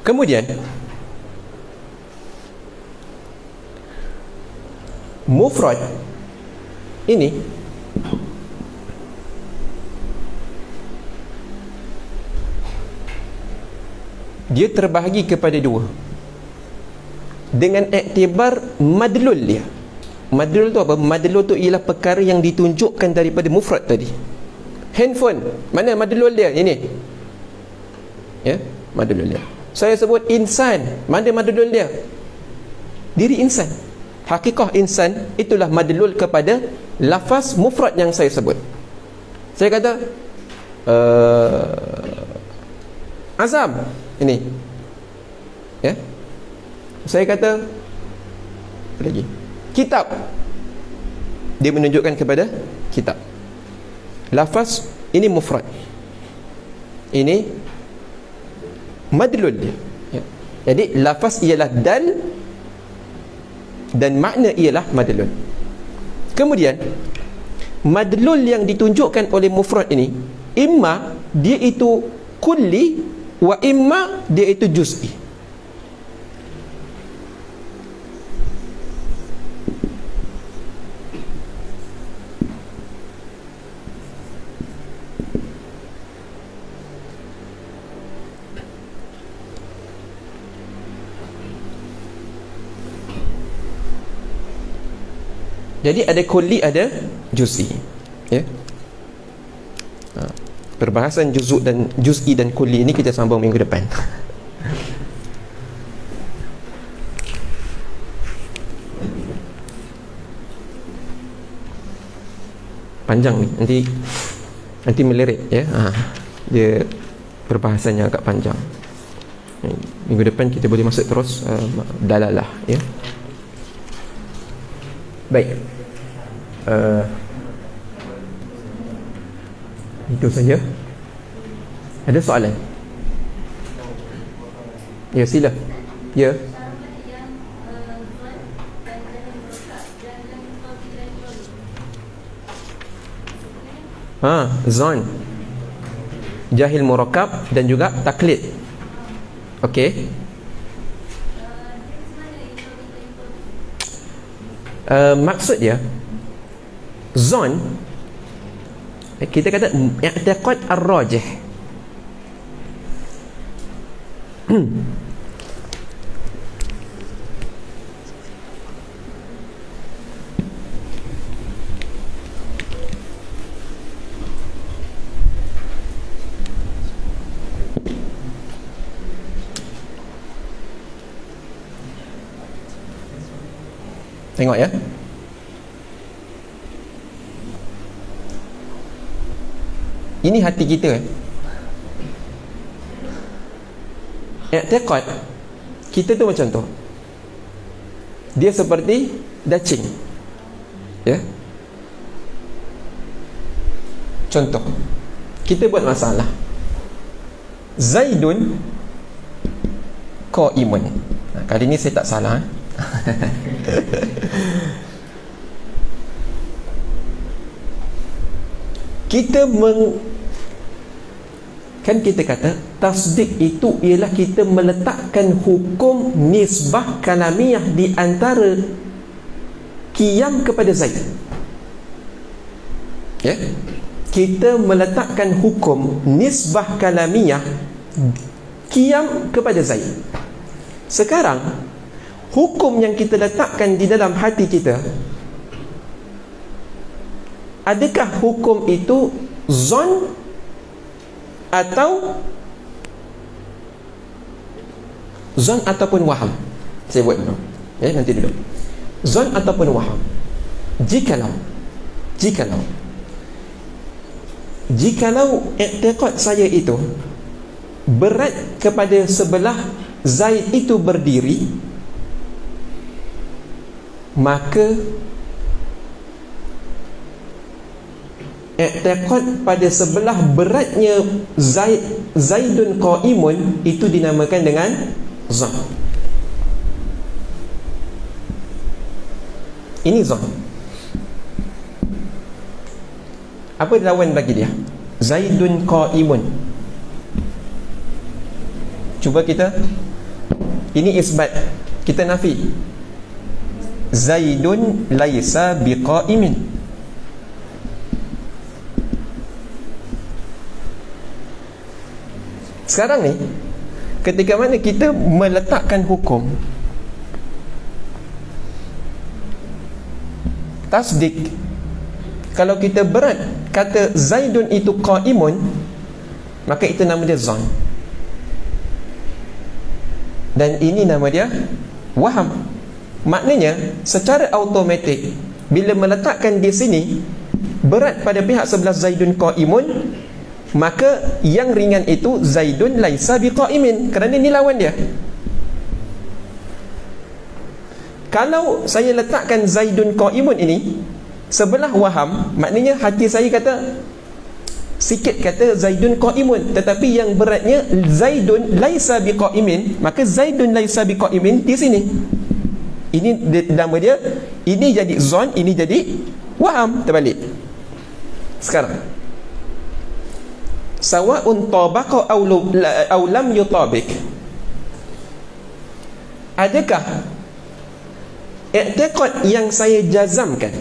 Kemudian mufrad ini dia terbahagi kepada dua dengan iktibar madlul dia. Madlul tu apa? Madlul tu ialah perkara yang ditunjukkan daripada mufrad tadi. Handphone, mana madlul dia? Ini, ya, madlul dia. Saya sebut insan, mana madlul dia? Diri insan. Hakikah insan itulah madlul kepada lafaz mufrad yang saya sebut. Saya kata azam ini, ya. Saya kata apa lagi? Kitab. Dia menunjukkan kepada kitab. Lafaz ini mufrad, ini madlul dia, ya. Jadi lafaz ialah dal dan makna ialah madlul. Kemudian madlul yang ditunjukkan oleh mufrad ini, imma dia itu kulli wa imma dia itu juz'i. Jadi ada kulli, ada juz'i, ya. Perbahasan juz'i dan kulli ini kita sambung minggu depan. Panjang ni, nanti melirik, ya. Dia perbahasannya agak panjang. Minggu depan kita boleh masuk terus dalalah, ya. Baik. Itu saja. Ada soalan? Ya, sila. Ya. Zon, jahil murakkab dan juga taklid. Okey. Maksud dia zon, kita kata i'tiqad ar-rajih. Tengok, ya. Ini hati kita. I'tiqad kita tu macam tu. Dia seperti dacing, ya. Contoh, kita buat masalah Zaidun qaimun. Kali ni saya tak salah, kita kan kita kata tasdik itu ialah kita meletakkan hukum nisbah kalamiah di antara qiyam kepada Zaid, ya. Kita meletakkan hukum nisbah kalamiah qiyam kepada Zaid. Sekarang hukum yang kita letakkan di dalam hati kita, adakah hukum itu zon atau zon ataupun waham? Saya buat dulu, ya, nanti dulu. Zon ataupun waham. Jikalau i'tiqad saya itu berat kepada sebelah Zaid itu berdiri, maka i'tiqad pada sebelah beratnya Zaidun qaimun itu dinamakan dengan zon. Ini zon. Apa lawan bagi dia? Zaidun qaimun. Cuba kita, ini isbat, kita nafi. Zaidun laisa biqaimin. Sekarang ni, ketika mana kita meletakkan hukum tasdik, kalau kita berat kata Zaidun itu qaimun, maka itu nama dia zon. Dan ini nama dia waham. Maknanya secara automatik bila meletakkan di sini berat pada pihak sebelah Zaidun qaimun, maka yang ringan itu Zaidun laisa biqaimin, kerana ni lawan dia. Kalau saya letakkan Zaidun qaimun ini sebelah waham, maknanya hati saya kata, sikit kata Zaidun qaimun, tetapi yang beratnya Zaidun laisa biqaimin, maka Zaidun laisa biqaimin di sini. Ini nama dia, ini jadi zon, ini jadi waham, terbalik. Sekarang sawa'un tabaqa aw lam yutabik, adakah i'tiqad yang saya jazamkan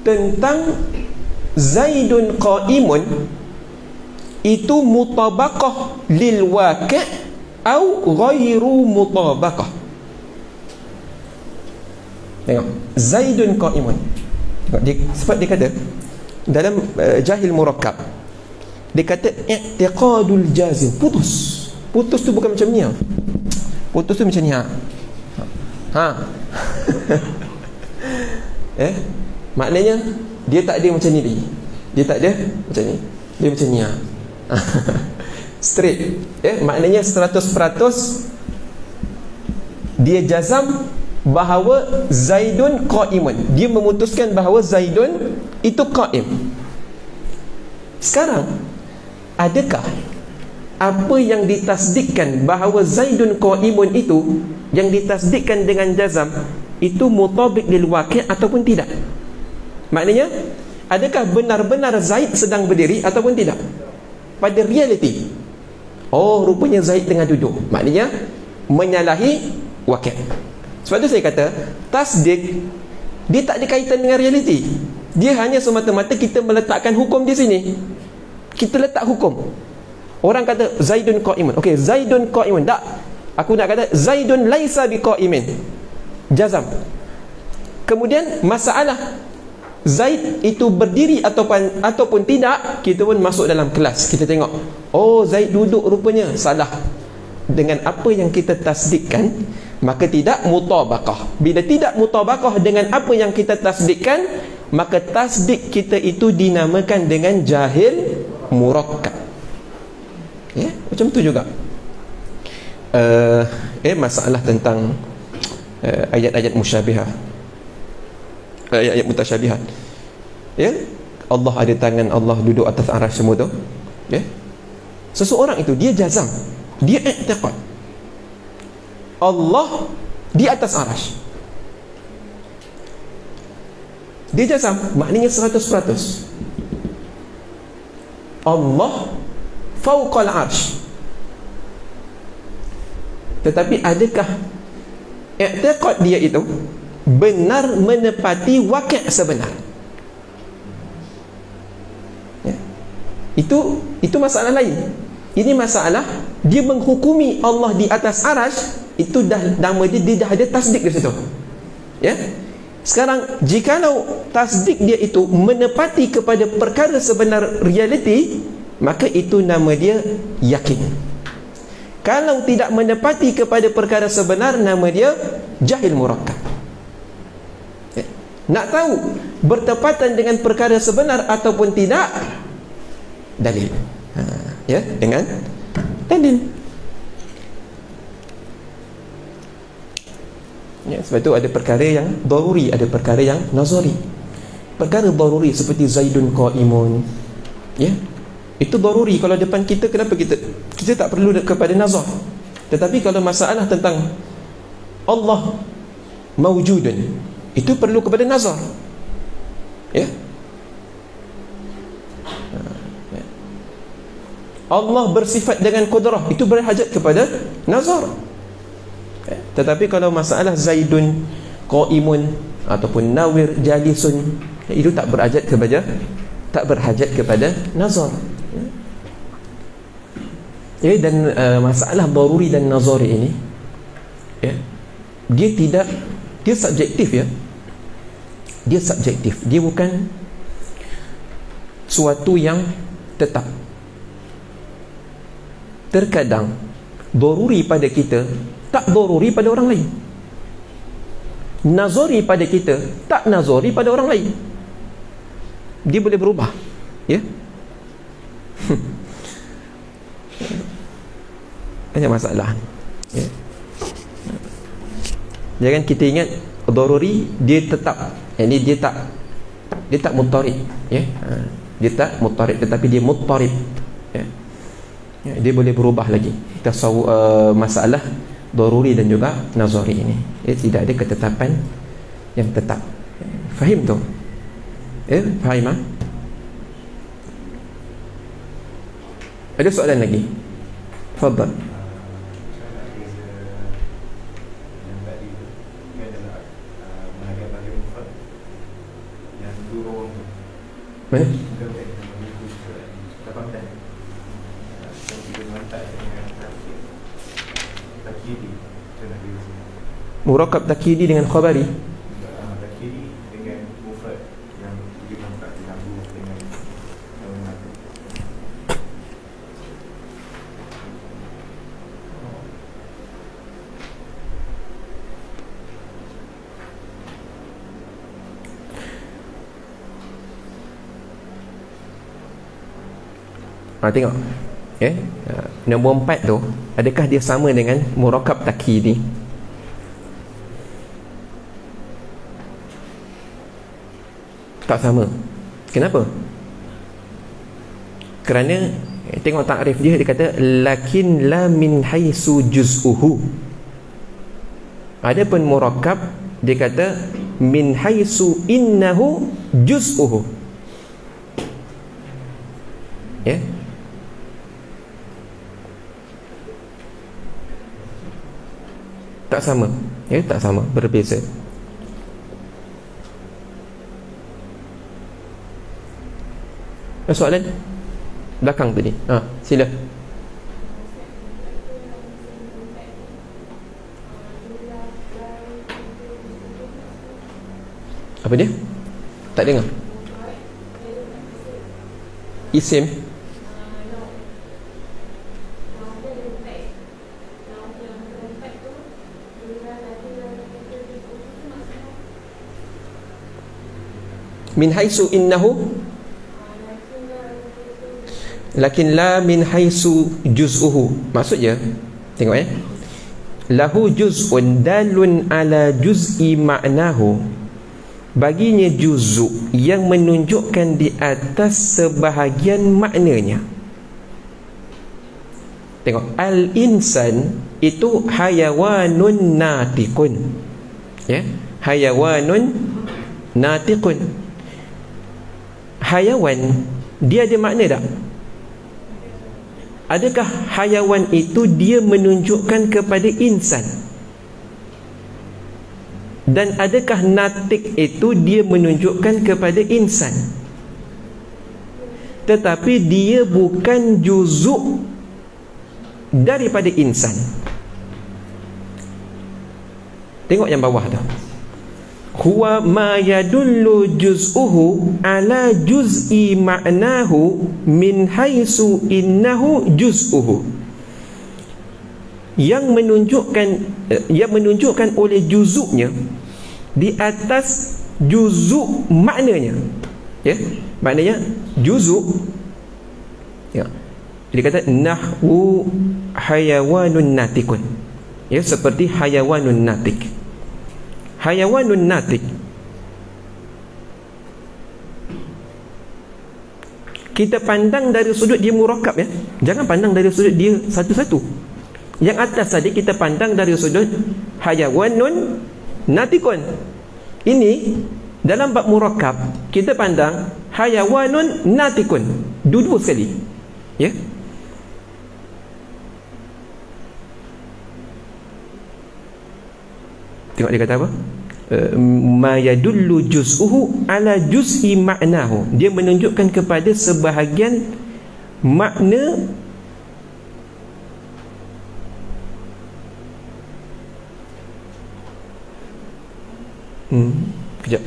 tentang Zaidun qaimun itu mutabaqah lil waqi' atau ghairu mutabaqah? Tengok, Zaidun qaimun. Dia, sebab dia kata dalam jahil murakkab, dia kata i'tiqadul jazim, putus tu bukan macam ni. Putus tu macam ni. Maknanya dia tak ada macam ni lagi. Dia tak ada macam ni. Dia macam ni. Straight. Maknanya 100% dia jazam bahawa Zaidun qaimun. Dia memutuskan bahawa Zaidun itu qaim. Sekarang, adakah apa yang ditasdikkan bahawa Zaidun qaimun itu, yang ditasdikkan dengan jazam, itu mutabik lil waqi' ataupun tidak? Maknanya, adakah benar-benar Zaid sedang berdiri ataupun tidak? Pada realiti, oh rupanya Zaid tengah duduk, maknanya menyalahi waqi'. Sebab tu saya kata tasdik dia tak ada kaitan dengan realiti. Dia hanya semata-mata kita meletakkan hukum di sini. Kita letak hukum. Orang kata Zaidun qaimun. Okey, Zaidun qaimun. Tak. Aku nak kata Zaidun laisa biqaimin. Jazam. Kemudian masalah Zaid itu berdiri ataupun tidak, kita pun masuk dalam kelas. Kita tengok, oh Zaid duduk rupanya. Salah. Dengan apa yang kita tasdikkan, maka tidak mutabaqah. Bila tidak mutabaqah dengan apa yang kita tasdikkan, maka tasdik kita itu dinamakan dengan jahil murakkab. Ya, macam tu juga. Masalah tentang ayat-ayat musyabihah, ayat-ayat mutasyabihat. Ya, Allah ada tangan, Allah duduk atas arasy, semua tu. Ya. Seseorang itu dia jazam, dia i'tiqad Allah di atas arasy. Dia jazam, maknanya 100%. Allah fauqal arsh. Tetapi adakah i'tiqad dia itu benar menepati waqi' sebenar? Ya. Itu masalah lain. Ini masalah dia menghukumi Allah di atas arasy, itu dah nama dia dah ada tasdik di situ. Ya. Sekarang jikalau tasdik dia itu menepati kepada perkara sebenar realiti, maka itu nama dia yakin. Kalau tidak menepati kepada perkara sebenar, nama dia jahil murakkab. Ya. Nak tahu bertepatan dengan perkara sebenar ataupun tidak, dalil. Ya, dengan dalil. Ya, sebab itu ada perkara yang daruri, ada perkara yang nazari. Perkara daruri seperti Zaidun qaimun, ya, itu daruri. Kalau depan kita, kenapa kita tak perlu kepada nazar? Tetapi kalau masalah tentang Allah mawjudun, itu perlu kepada nazar. Ya, Allah bersifat dengan kudrah, itu berhajat kepada nazar. Tetapi kalau masalah Zaidun qaimun ataupun nawir jalisun, itu tak berhajat kepada nazar. Ya, dan masalah daruri dan nazari ini, ya, dia subjektif, ya. Dia subjektif. Dia bukan suatu yang tetap. Terkadang Doruri pada kita tak doruri pada orang lain. Nazari pada kita tak nazari pada orang lain. Dia boleh berubah, ya. Banyak masalah, ya. Jangan kita ingat doruri dia tetap, ini dia tak muttarib, ya. Dia tak muttarib, tetapi dia muttarib, ya. Ya, dia boleh berubah lagi. Masalah doruri dan juga nazari ini, ya, tidak ada ketetapan yang tetap. Faham tu? Ya, faham, ha? Ada soalan lagi? Tafadhal. Mana? Murakab takidi dengan khabari. Takidi dengan mufrad yang diangkat digabung dengan tengok, ya. Nombor 4 tu, adakah dia sama dengan murakab takidi? Tak sama. Kenapa? Kerana tengok takrif dia, dia kata lakin la min haisu juz'uhu. Adapun murakab dia kata min haisu innahu juz'uhu. Ya. Tak sama, ya, tak sama, berbeza. Soalan belakang tadi, sila. Apa dia? Tak dengar. Isim. Min haisu innahu, lakin la min haisu juz'uhu. Maksudnya, tengok, ya, lahu juz'un dalun ala juz'i ma'nahu. Baginya juz'u yang menunjukkan di atas sebahagian maknanya. Tengok, al-insan itu hayawanun natiqun, ya, hayawanun natiqun. Hayawan dia ada makna tak? Adakah hayawan itu dia menunjukkan kepada insan? Dan adakah natik itu dia menunjukkan kepada insan? Tetapi dia bukan juzuk daripada insan. Tengok yang bawah tu. Huwa ma yadullu juz'uhu ala juz'i ma'nahu min haisu innahu juz'uhu. Yang menunjukkan oleh juzuknya di atas juzuk maknanya, ya, maknanya juzuk, ya. Dia kata nahwu hayawanun natikun, ya, seperti hayawanun natik. Hayawanun natik, kita pandang dari sudut dia murakab, ya. Jangan pandang dari sudut dia satu-satu. Yang atas tadi kita pandang dari sudut hayawanun natikun. Ini dalam bab murakab kita pandang hayawanun natikun dua sekali, ya. Tengok dia kata apa? Ma yadullu juz'uhu ala juz'i ma'nahu. Dia menunjukkan kepada sebahagian makna kejap.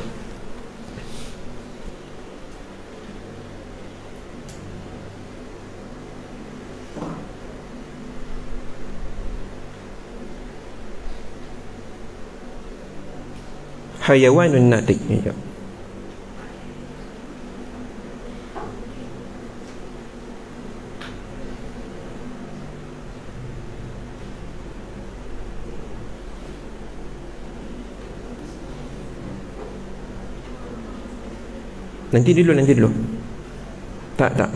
hayawanun natik. Ya. Nanti dulu. Tak.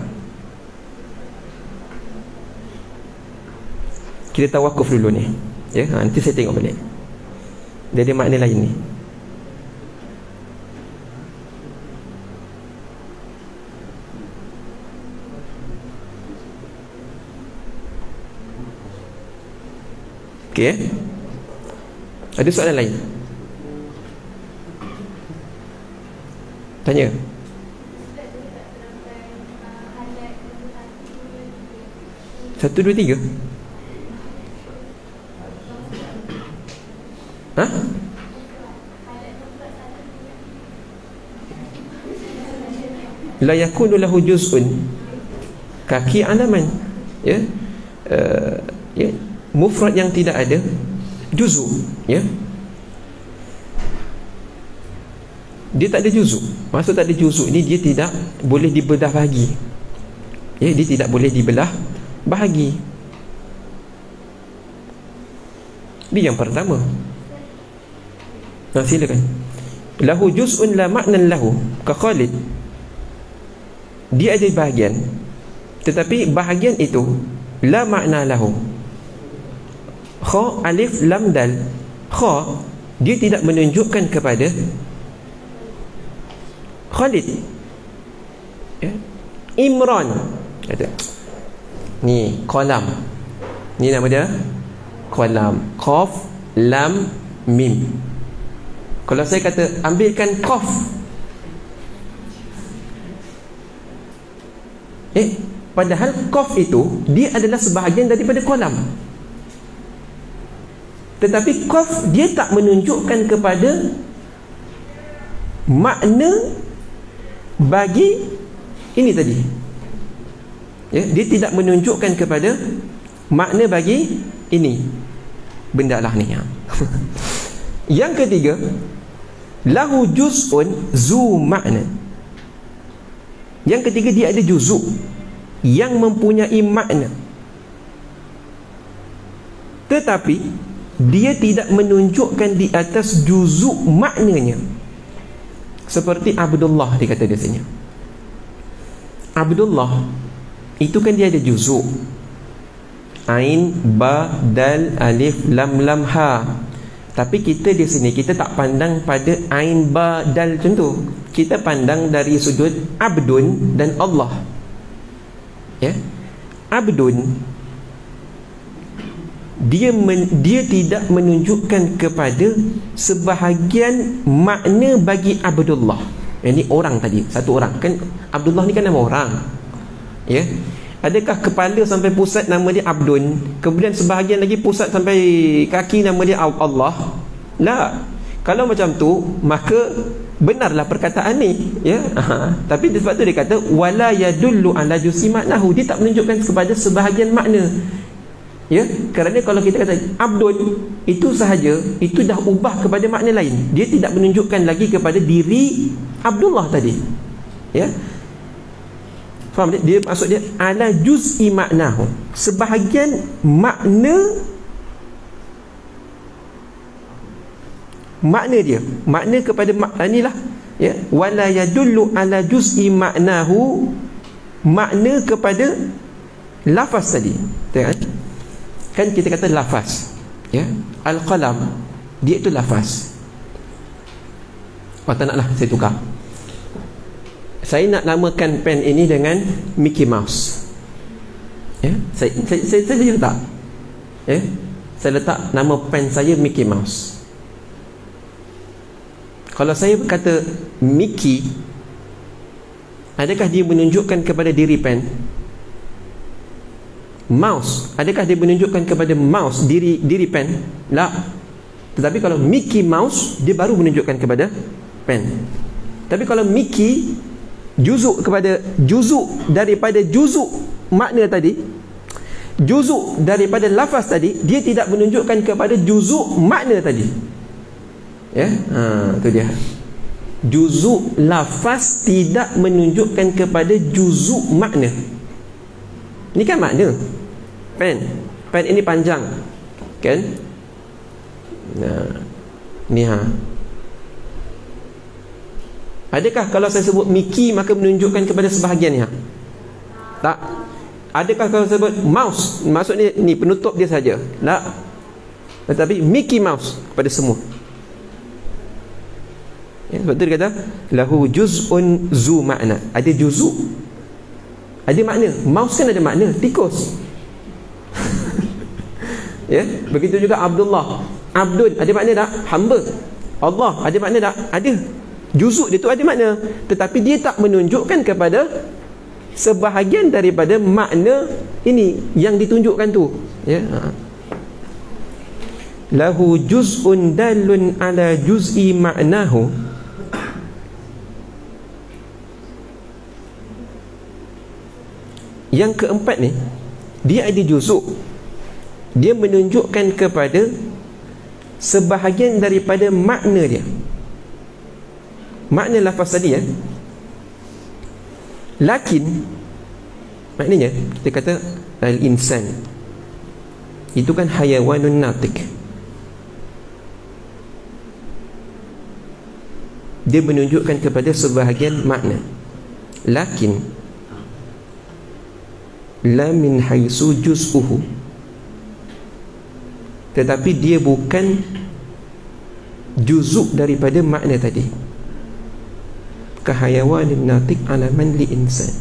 Kita tawakuf dulu ni. Ya, nanti saya tengok balik. Dia ada makna lain ni. Okey. Ada soalan lain? Tanya. Satu, dua, tiga. Ha? La yakunu lahu juz'un kaki alaman. Ya. Ya, mufrad yang tidak ada juzu, ya. Dia tak ada juzu. Maksud tak ada juzu ni, dia tidak boleh dibelah bahagi. Ya, dia tidak boleh dibelah bahagi. Dia yang pertama. Nah, silakan. Lahu juz'un la ma'nan lahu ka Khalid. Dia ada bahagian, tetapi bahagian itu la makna lahu. Kha, alif, lam, dal. Kha, dia tidak menunjukkan kepada Khalid. Ya. Imran kata, ni kolam, ni nama dia kolam. Qaf, lam, mim. Kalau saya kata ambilkan qaf, padahal qaf itu dia adalah sebahagian daripada kolam, tetapi qaf dia tak menunjukkan kepada makna bagi ini tadi. Ya, dia tidak menunjukkan kepada makna bagi ini benda lah ni. Yang ketiga, lahu juz'un zu makna. Yang ketiga, dia ada juzuk yang mempunyai makna, tetapi dia tidak menunjukkan di atas juzuk maknanya. Seperti Abdullah dikata di sini. Abdullah itu kan dia ada juzuk. Ain, ba, dal, alif, lam, lam, ha. Tapi kita di sini, kita tak pandang pada ain, ba, dal macam tu. Kita pandang dari sudut abdun dan Allah. Ya. Abdun, dia tidak menunjukkan kepada sebahagian makna bagi Abdullah. Ini orang tadi, satu orang. Kan Abdullah ni kan nama orang. Ya. Adakah kepala sampai pusat nama dia Abdun, kemudian sebahagian lagi pusat sampai kaki nama dia Allah? La. Kalau macam tu, maka benarlah perkataan ni, ya. Tapi sebab tu dia kata wala yadullu ala juz'i maknahu, dia tak menunjukkan kepada sebahagian makna. Ya, kerana kalau kita kata Abdun itu sahaja, itu dah ubah kepada makna lain. Dia tidak menunjukkan lagi kepada diri Abdullah tadi. Ya. Faham dia? Dia maksud dia ala juz'i maknahu, sebahagian makna dia, makna kepada inilah, ya, wala yadullu ala juz'i maknahu, makna kepada lafaz tadi. Tengok, kan kita kata lafaz, ya, al-qalam dia itu lafaz. Oh, tak naklah, saya tukar. Saya nak namakan pen ini dengan Mickey Mouse. Ya, saya letak. Ya, saya letak nama pen saya Mickey Mouse. Kalau saya kata Mickey, adakah dia menunjukkan kepada diri pen? Mouse, adakah dia menunjukkan kepada mouse diri pen? Tak. Tetapi kalau Mickey Mouse, dia baru menunjukkan kepada pen. Tapi kalau Mickey juzuk daripada juzuk makna tadi, juzuk daripada lafaz tadi, dia tidak menunjukkan kepada juzuk makna tadi. Ya, tu dia. Juzuk lafaz tidak menunjukkan kepada juzuk makna. Ni kan makna. Pen ini panjang, kan? Nah, ni adakah kalau saya sebut Mickey maka menunjukkan kepada sebahagian ni? Tak. Adakah kalau saya sebut mouse, maksudnya ni penutup dia saja? Tak. Tetapi Mickey Mouse kepada semua. Ya, sebab tu dia kata lahu juz'un zu makna. Ada juzuk, ada makna. Mouse kan ada makna, tikus. Ya, begitu juga Abdullah. Abdun ada makna tak? Hamba. Allah ada makna tak? Ada. Juzuk dia tu ada makna, tetapi dia tak menunjukkan kepada sebahagian daripada makna ini yang ditunjukkan tu. Ya. Lahu juz'un dalun ala juz'i ma'nahu. Yang keempat ni, dia ada juzuk, dia menunjukkan kepada sebahagian daripada makna dia. Makna lafaz tadi, lakin maknanya kita kata al-insan itu kan hayawanun natik, dia menunjukkan kepada sebahagian makna. Lakin la min haisu juz'uhu, tetapi dia bukan juzuk daripada makna tadi. Kahayawanin natik alaman li insan.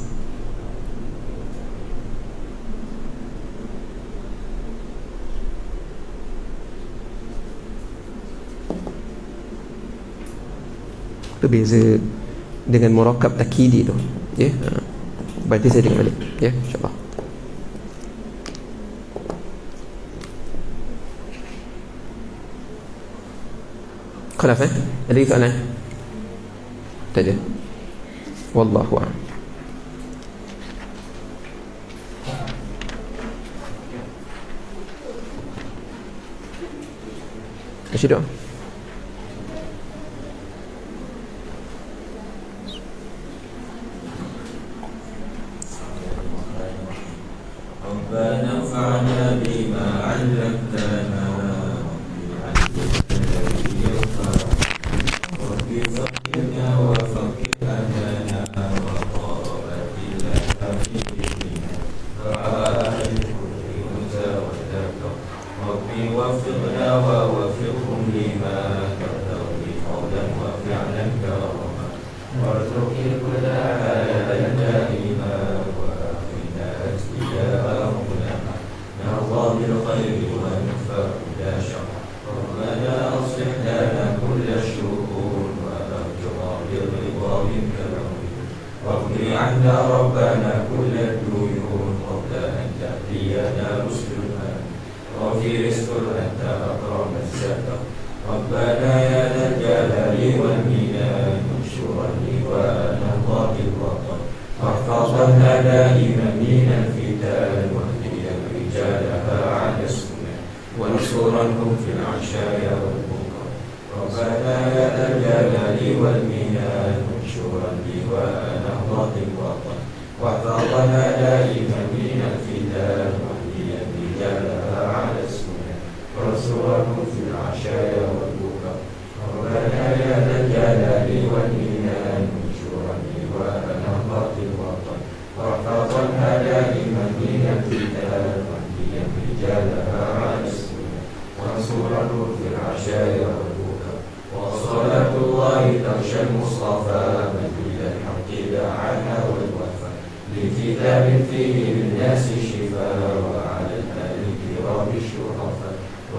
Itu beza dengan murakab takidi tu. Ya. Berarti saya dengar balik. Ya, insya-Allah. Khalaf, ada lagi soalan? Tak ada. Wallahu a'lam. Asyhadu. Rabbana fa'alna bima 'allamtana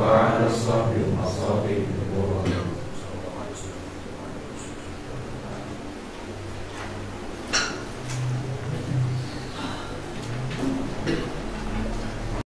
وعلى الصحب المصابي